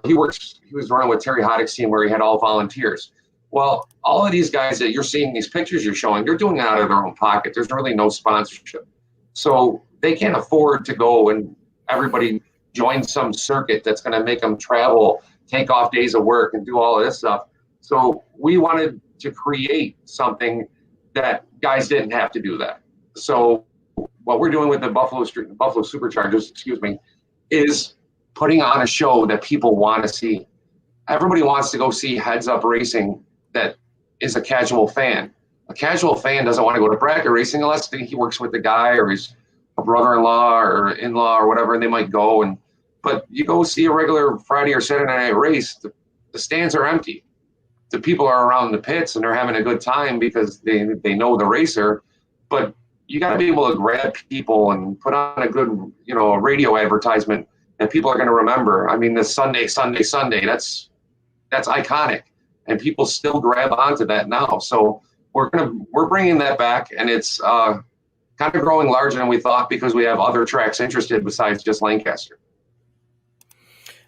he was running with Terry Hoddick's team where he had all volunteers. Well, all of these guys that you're seeing, these pictures you're showing, they're doing it out of their own pocket. There's really no sponsorship. So they can't afford to go and everybody join some circuit that's going to make them travel, take off days of work, and do all of this stuff. So we wanted to create something that guys didn't have to do that. So what we're doing with the Buffalo Superchargers, is putting on a show that people want to see. Everybody wants to go see heads-up racing that is a casual fan. A casual fan doesn't want to go to bracket racing unless he works with the guy or he's a brother-in-law or in-law or whatever, and they might go. But you go see a regular Friday or Saturday night race, the stands are empty. The people are around the pits and they're having a good time because they know the racer. But you got to be able to grab people and put on a good, a radio advertisement that people are going to remember. I mean, this Sunday, that's iconic, and people still grab onto that now. So we're bringing that back, and it's kind of growing larger than we thought because we have other tracks interested besides just Lancaster.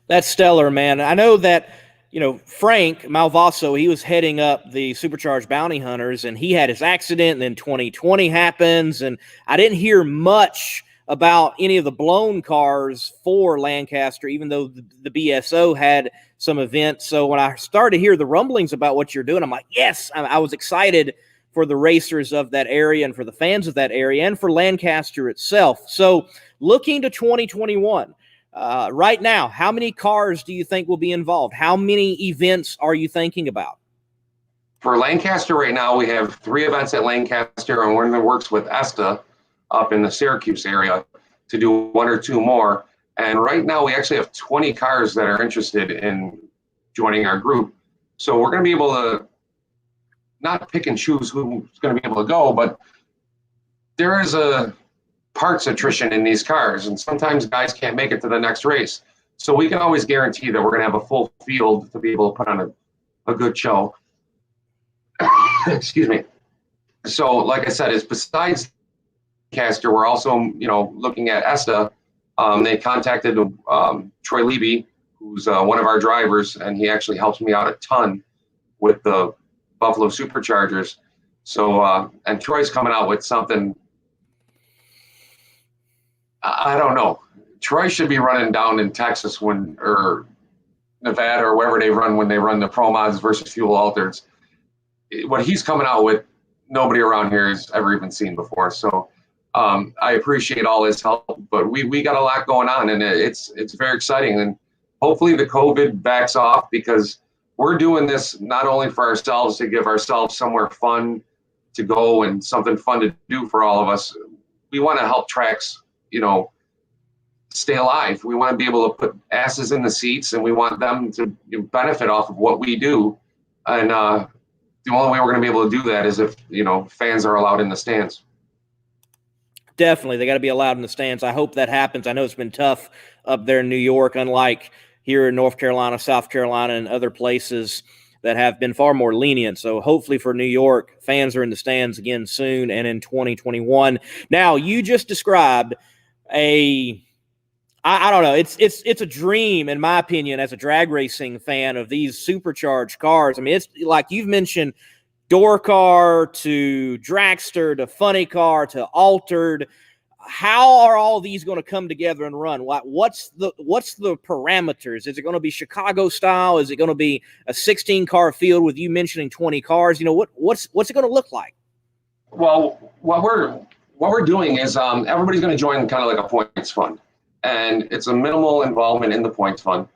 That's stellar, man. I know that, Frank Malvaso, he was heading up the Supercharged Bounty Hunters, and he had his accident, and then 2020 happens, and I didn't hear much about any of the blown cars for Lancaster, even though the BSO had some events. So when I started to hear the rumblings about what you're doing, I'm like, yes, I was excited for the racers of that area and for the fans of that area and for Lancaster itself. So looking to 2021, right now, how many cars do you think will be involved? How many events are you thinking about? For Lancaster right now, we have 3 events at Lancaster, and we're in the works with ESTA up in the Syracuse area to do 1 or 2 more. And right now, we actually have 20 cars that are interested in joining our group. So we're going to be able to not pick and choose who's going to be able to go, but there is a parts attrition in these cars, and sometimes guys can't make it to the next race. So we can always guarantee that we're going to have a full field to be able to put on a good show. Excuse me. So like I said, is besides Lancaster, we're also looking at ESTA. They contacted Troy Levy, who's one of our drivers, and he actually helps me out a ton with the Buffalo Superchargers. So, and Troy's coming out with something, I don't know. Troy should be running down in Texas or Nevada or wherever they run when they run the Pro Mods versus Fuel Altereds. What he's coming out with, nobody around here has ever even seen before. So I appreciate all his help, but we got a lot going on, and it's very exciting. And hopefully the COVID backs off, because we're doing this not only for ourselves to give ourselves somewhere fun to go and something fun to do for all of us. We want to help tracks, stay alive. We want to be able to put asses in the seats, and we want them to benefit off of what we do. And the only way we're going to be able to do that is if, fans are allowed in the stands. Definitely. They got to be allowed in the stands. I hope that happens. I know it's been tough up there in New York, unlike here in North Carolina, South Carolina, and other places that have been far more lenient. So hopefully for New York, fans are in the stands again soon and in 2021. Now, you just described I don't know. It's a dream, in my opinion, as a drag racing fan of these supercharged cars. I mean, it's like you've mentioned, door car to dragster to funny car to altered. How are all these going to come together and run? What's the parameters? Is it going to be Chicago style? Is it going to be a 16-car field with you mentioning 20 cars? What's it going to look like? Well, what we're doing is everybody's going to join kind of like a points fund, and it's a minimal involvement in the points fund,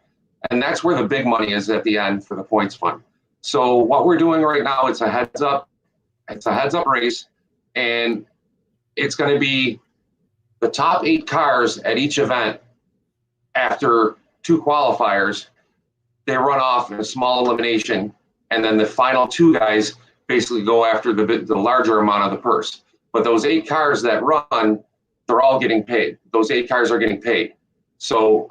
and that's where the big money is at the end for the points fund. So what we're doing right now, it's a heads up race, and it's going to be the top 8 cars at each event. After 2 qualifiers, they run off in a small elimination, and then the final 2 guys basically go after the larger amount of the purse. But those 8 cars that run, they're all getting paid. Those 8 cars are getting paid. So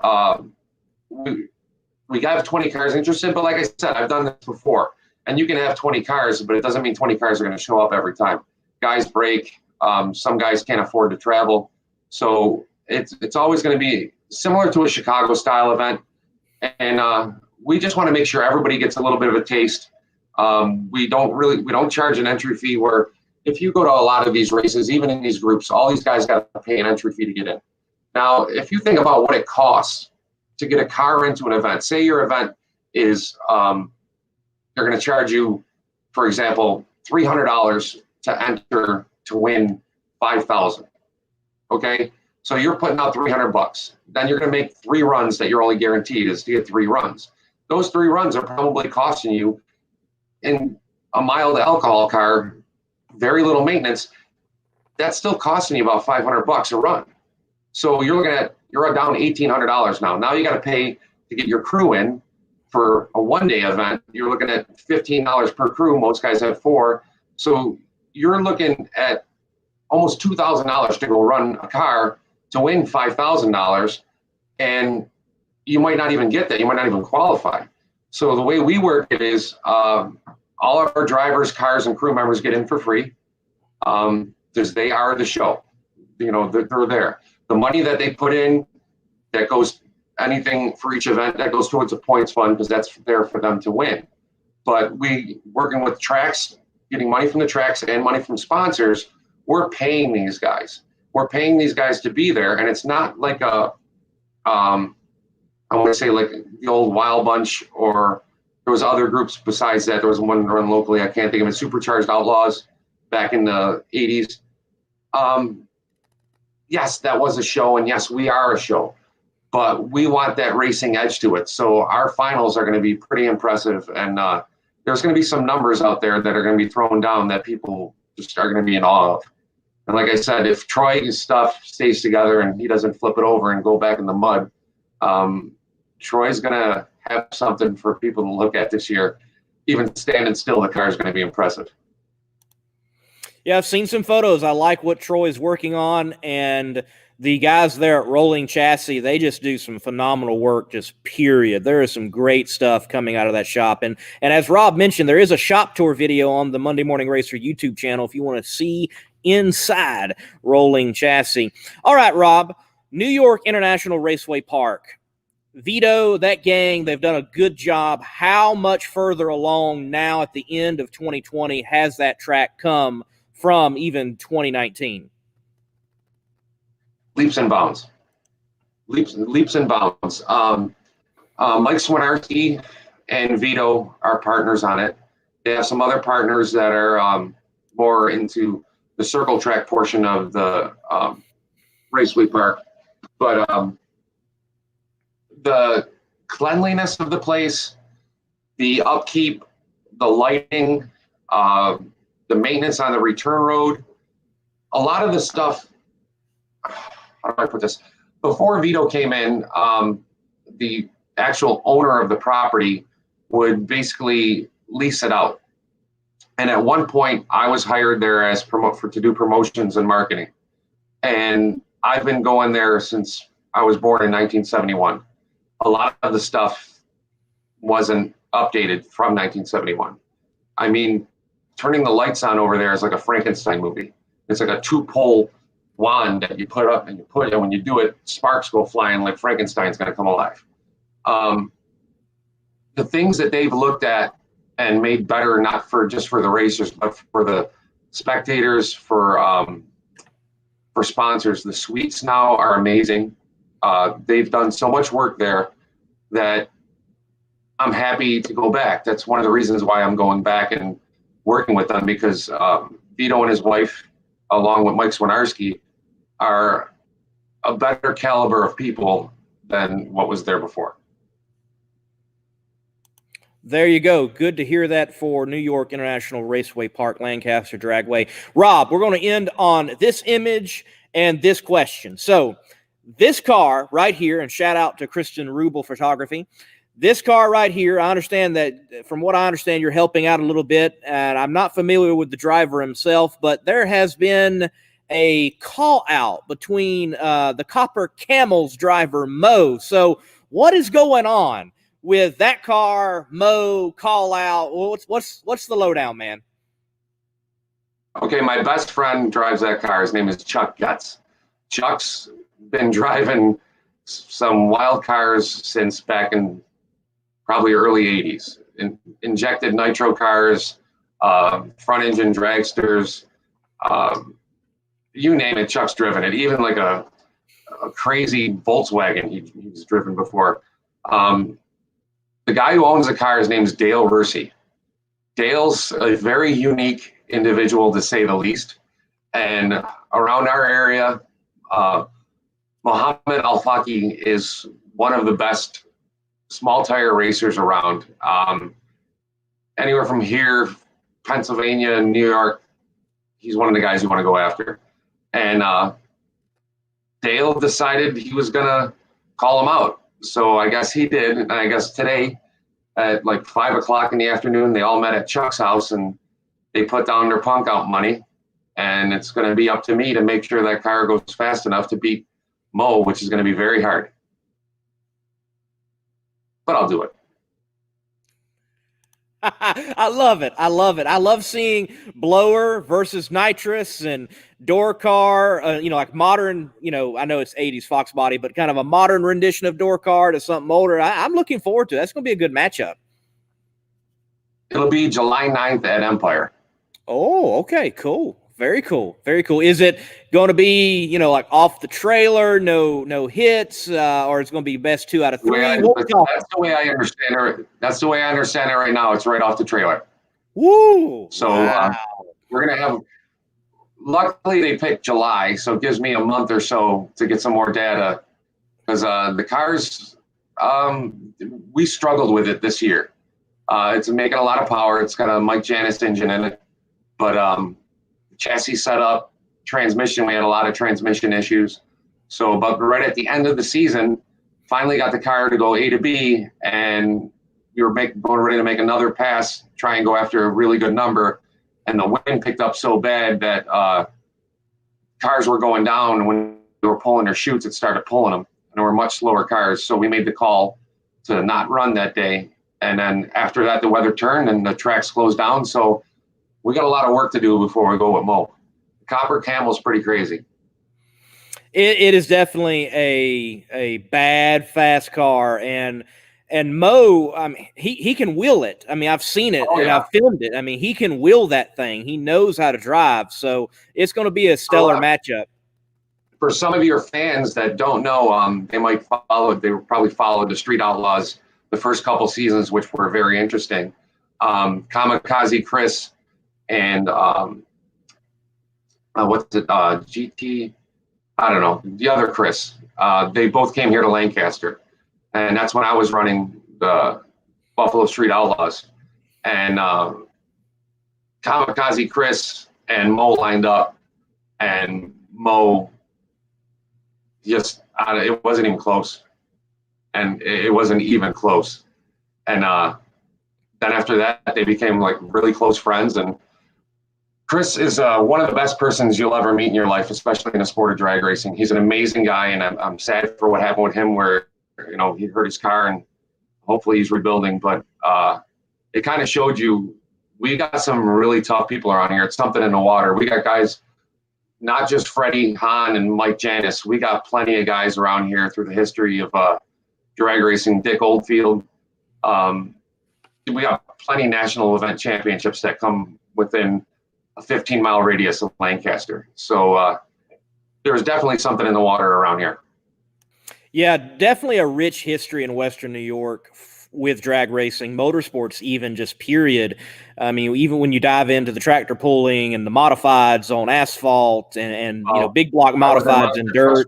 we have 20 cars interested, but like I said, I've done this before. And you can have 20 cars, but it doesn't mean 20 cars are going to show up every time. Guys break. Some guys can't afford to travel. So it's always going to be similar to a Chicago style event. And we just want to make sure everybody gets a little bit of a taste. We don't charge an entry fee, where if you go to a lot of these races, even in these groups, all these guys got to pay an entry fee to get in. Now, if you think about what it costs to get a car into an event, say your event is, they're going to charge you, for example, $300 to enter to win 5,000. Okay, so you're putting out $300. Then you're going to make 3 runs that you're only guaranteed is to get 3 runs. Those 3 runs are probably costing you, in a mild alcohol car, very little maintenance. That's still costing you about $500 a run. So you're down $1,800 now. Now you got to pay to get your crew in for a one-day event. You're looking at $15 per crew. Most guys have 4. So you're looking at almost $2,000 to go run a car to win $5,000, and you might not even get that. You might not even qualify. So the way we work it is all of our drivers, cars, and crew members get in for free, because they are the show. They're there. The money that they put in, that goes, anything for each event, that goes towards a points fund, because that's there for them to win. But we, working with tracks, getting money from the tracks and money from sponsors, we're paying these guys. We're paying these guys to be there, and it's not like I want to say like the old Wild Bunch, or there was other groups besides that. There was one run locally, I can't think of it, Supercharged Outlaws back in the 80s. Yes, that was a show, and yes, we are a show, but we want that racing edge to it. So our finals are going to be pretty impressive, and there's going to be some numbers out there that are going to be thrown down that people just are going to be in awe of. And like I said, if Troy's stuff stays together and he doesn't flip it over and go back in the mud, Troy's going to have something for people to look at this year. Even standing still, the car is going to be impressive. Yeah, I've seen some photos. I like what Troy's working on, and the guys there at Rolling Chassis, they just do some phenomenal work, just period. There is some great stuff coming out of that shop. And as Rob mentioned, there is a shop tour video on the Monday Morning Racer YouTube channel if you want to see inside Rolling Chassis. All right, Rob, New York International Raceway Park. Vito, that gang, they've done a good job. How much further along now at the end of 2020 has that track come from even 2019? Leaps and bounds. Leaps and bounds. Mike Swinarski and Vito are partners on it. They have some other partners that are more into the circle track portion of the Raceway Park. But the cleanliness of the place, the upkeep, the lighting, the maintenance on the return road, a lot of the stuff, how do I put this? Before Vito came in, the actual owner of the property would basically lease it out. And at one point, I was hired there as to do promotions and marketing. And I've been going there since I was born in 1971. A lot of the stuff wasn't updated from 1971. I mean, turning the lights on over there is like a Frankenstein movie. It's like a 2-pole wand that you put up and you put it, and when you do it, sparks go flying like Frankenstein's going to come alive. The things that they've looked at and made better, not for just for the racers, but for the spectators, for sponsors. The suites now are amazing. They've done so much work there that I'm happy to go back. That's one of the reasons why I'm going back and working with them, because Vito and his wife, along with Mike Swinarski, are a better caliber of people than what was there before. There you go. Good to hear that for New York International Raceway Park, Lancaster Dragway. Rob, we're going to end on this image and this question. So this car right here, and shout out to Kristen Rubel Photography. This car right here, I understand that, from what I understand, you're helping out a little bit, and I'm not familiar with the driver himself, but there has been a call out between the Copper Camels driver, Mo. So what is going on with that car, Mo, call out? What's the lowdown, man? Okay, my best friend drives that car. His name is Chuck Getz. Chuck's been driving some wild cars since back in probably early 80s. Injected nitro cars, front engine dragsters, you name it, Chuck's driven it. Even like a crazy Volkswagen he's driven before. The guy who owns the car, his name is Dale Versey. Dale's a very unique individual, to say the least. And around our area, Mohammed Al-Faki is one of the best small tire racers around. Anywhere from here, Pennsylvania, New York, he's one of the guys you want to go after. And Dale decided he was going to call him out. So I guess he did. And I guess today at like 5 o'clock in the afternoon, they all met at Chuck's house and they put down their punk out money. And it's going to be up to me to make sure that car goes fast enough to beat Mo, which is going to be very hard. But I'll do it. I love it. I love it. I love seeing blower versus nitrous and door car, like modern, I know it's 80s Fox body, but kind of a modern rendition of door car to something older. I'm looking forward to it. That's going to be a good matchup. It'll be July 9th at Empire. Oh, okay. Cool. Very cool. Very cool. Is it going to be, like off the trailer, no hits, or it's going to be best 2 out of 3? That's the way I understand it. That's the way I understand it right now. It's right off the trailer. Woo! So we're going to have, luckily they picked July, so it gives me a month or so to get some more data, because the cars, we struggled with it this year. It's making a lot of power. It's got a Mike Janis engine in it, but chassis setup, transmission, we had a lot of transmission issues. So, but right at the end of the season, finally got the car to go A to B, and we were going ready to make another pass, try and go after a really good number. And the wind picked up so bad that cars were going down. When they were pulling their chutes, it started pulling them. And they were much slower cars. So we made the call to not run that day. And then after that, the weather turned and the tracks closed down. So we got a lot of work to do before we go with Mo. Copper Camel's pretty crazy. It is definitely a bad fast car, and Mo, I mean, he can wheel it. I mean, I've seen it and I've filmed it. I mean, he can wheel that thing. He knows how to drive, so it's going to be a stellar matchup. For some of your fans that don't know, they probably followed the Street Outlaws the first couple seasons, which were very interesting. Kamikaze Chris and GT, I don't know, the other Chris. They both came here to Lancaster, and that's when I was running the Buffalo Street Outlaws. And Kamikaze Chris and Mo lined up, and Mo just, it wasn't even close. And it wasn't even close. And then after that, they became like really close friends. And Chris is one of the best persons you'll ever meet in your life, especially in the sport of drag racing. He's an amazing guy, and I'm sad for what happened with him, where he hurt his car, and hopefully he's rebuilding. But it kind of showed you we got some really tough people around here. It's something in the water. We got guys, not just Freddie Hahn and Mike Janis. We got plenty of guys around here through the history of drag racing. Dick Oldfield. We got plenty national event championships that come within a 15-mile radius of Lancaster. So there's definitely something in the water around here. Yeah, definitely a rich history in Western New York with drag racing, motorsports, even just period. I mean, even when you dive into the tractor pulling and the modifieds on asphalt and big block modifieds and dirt.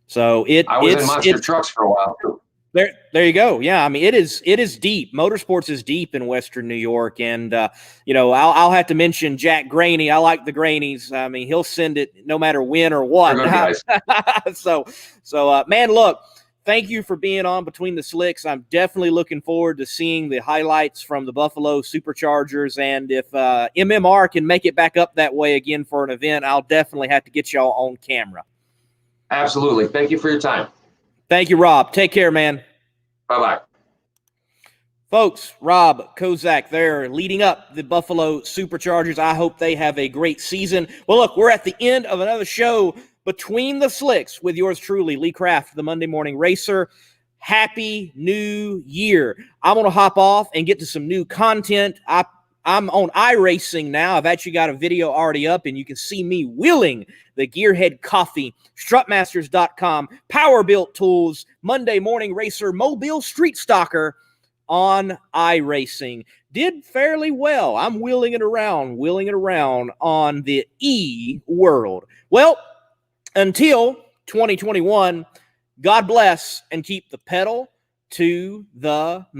So I was in monster trucks for a while too. There you go. Yeah, I mean, it is deep. Motorsports is deep in Western New York, and I'll have to mention Jack Graney. I like the Graneys. I mean, he'll send it no matter when or what. so man, look, thank you for being on Between the Slicks. I'm definitely looking forward to seeing the highlights from the Buffalo Superchargers, and if MMR can make it back up that way again for an event, I'll definitely have to get y'all on camera. Absolutely. Thank you for your time. Thank you, Rob. Take care, man. Bye-bye. Folks, Rob Kozak there leading up the Buffalo Superchargers. I hope they have a great season. Well, look, we're at the end of another show, Between the Slicks, with yours truly, Lee Kraft, the Monday Morning Racer. Happy New Year. I'm going to hop off and get to some new content. I'm on iRacing now. I've actually got a video already up, and you can see me wheeling the Gearhead Coffee, Strutmasters.com, Power Built Tools, Monday Morning Racer, Mobile Street Stocker on iRacing. Did fairly well. I'm wheeling it around on the E-World. Well, until 2021, God bless and keep the pedal to the metal.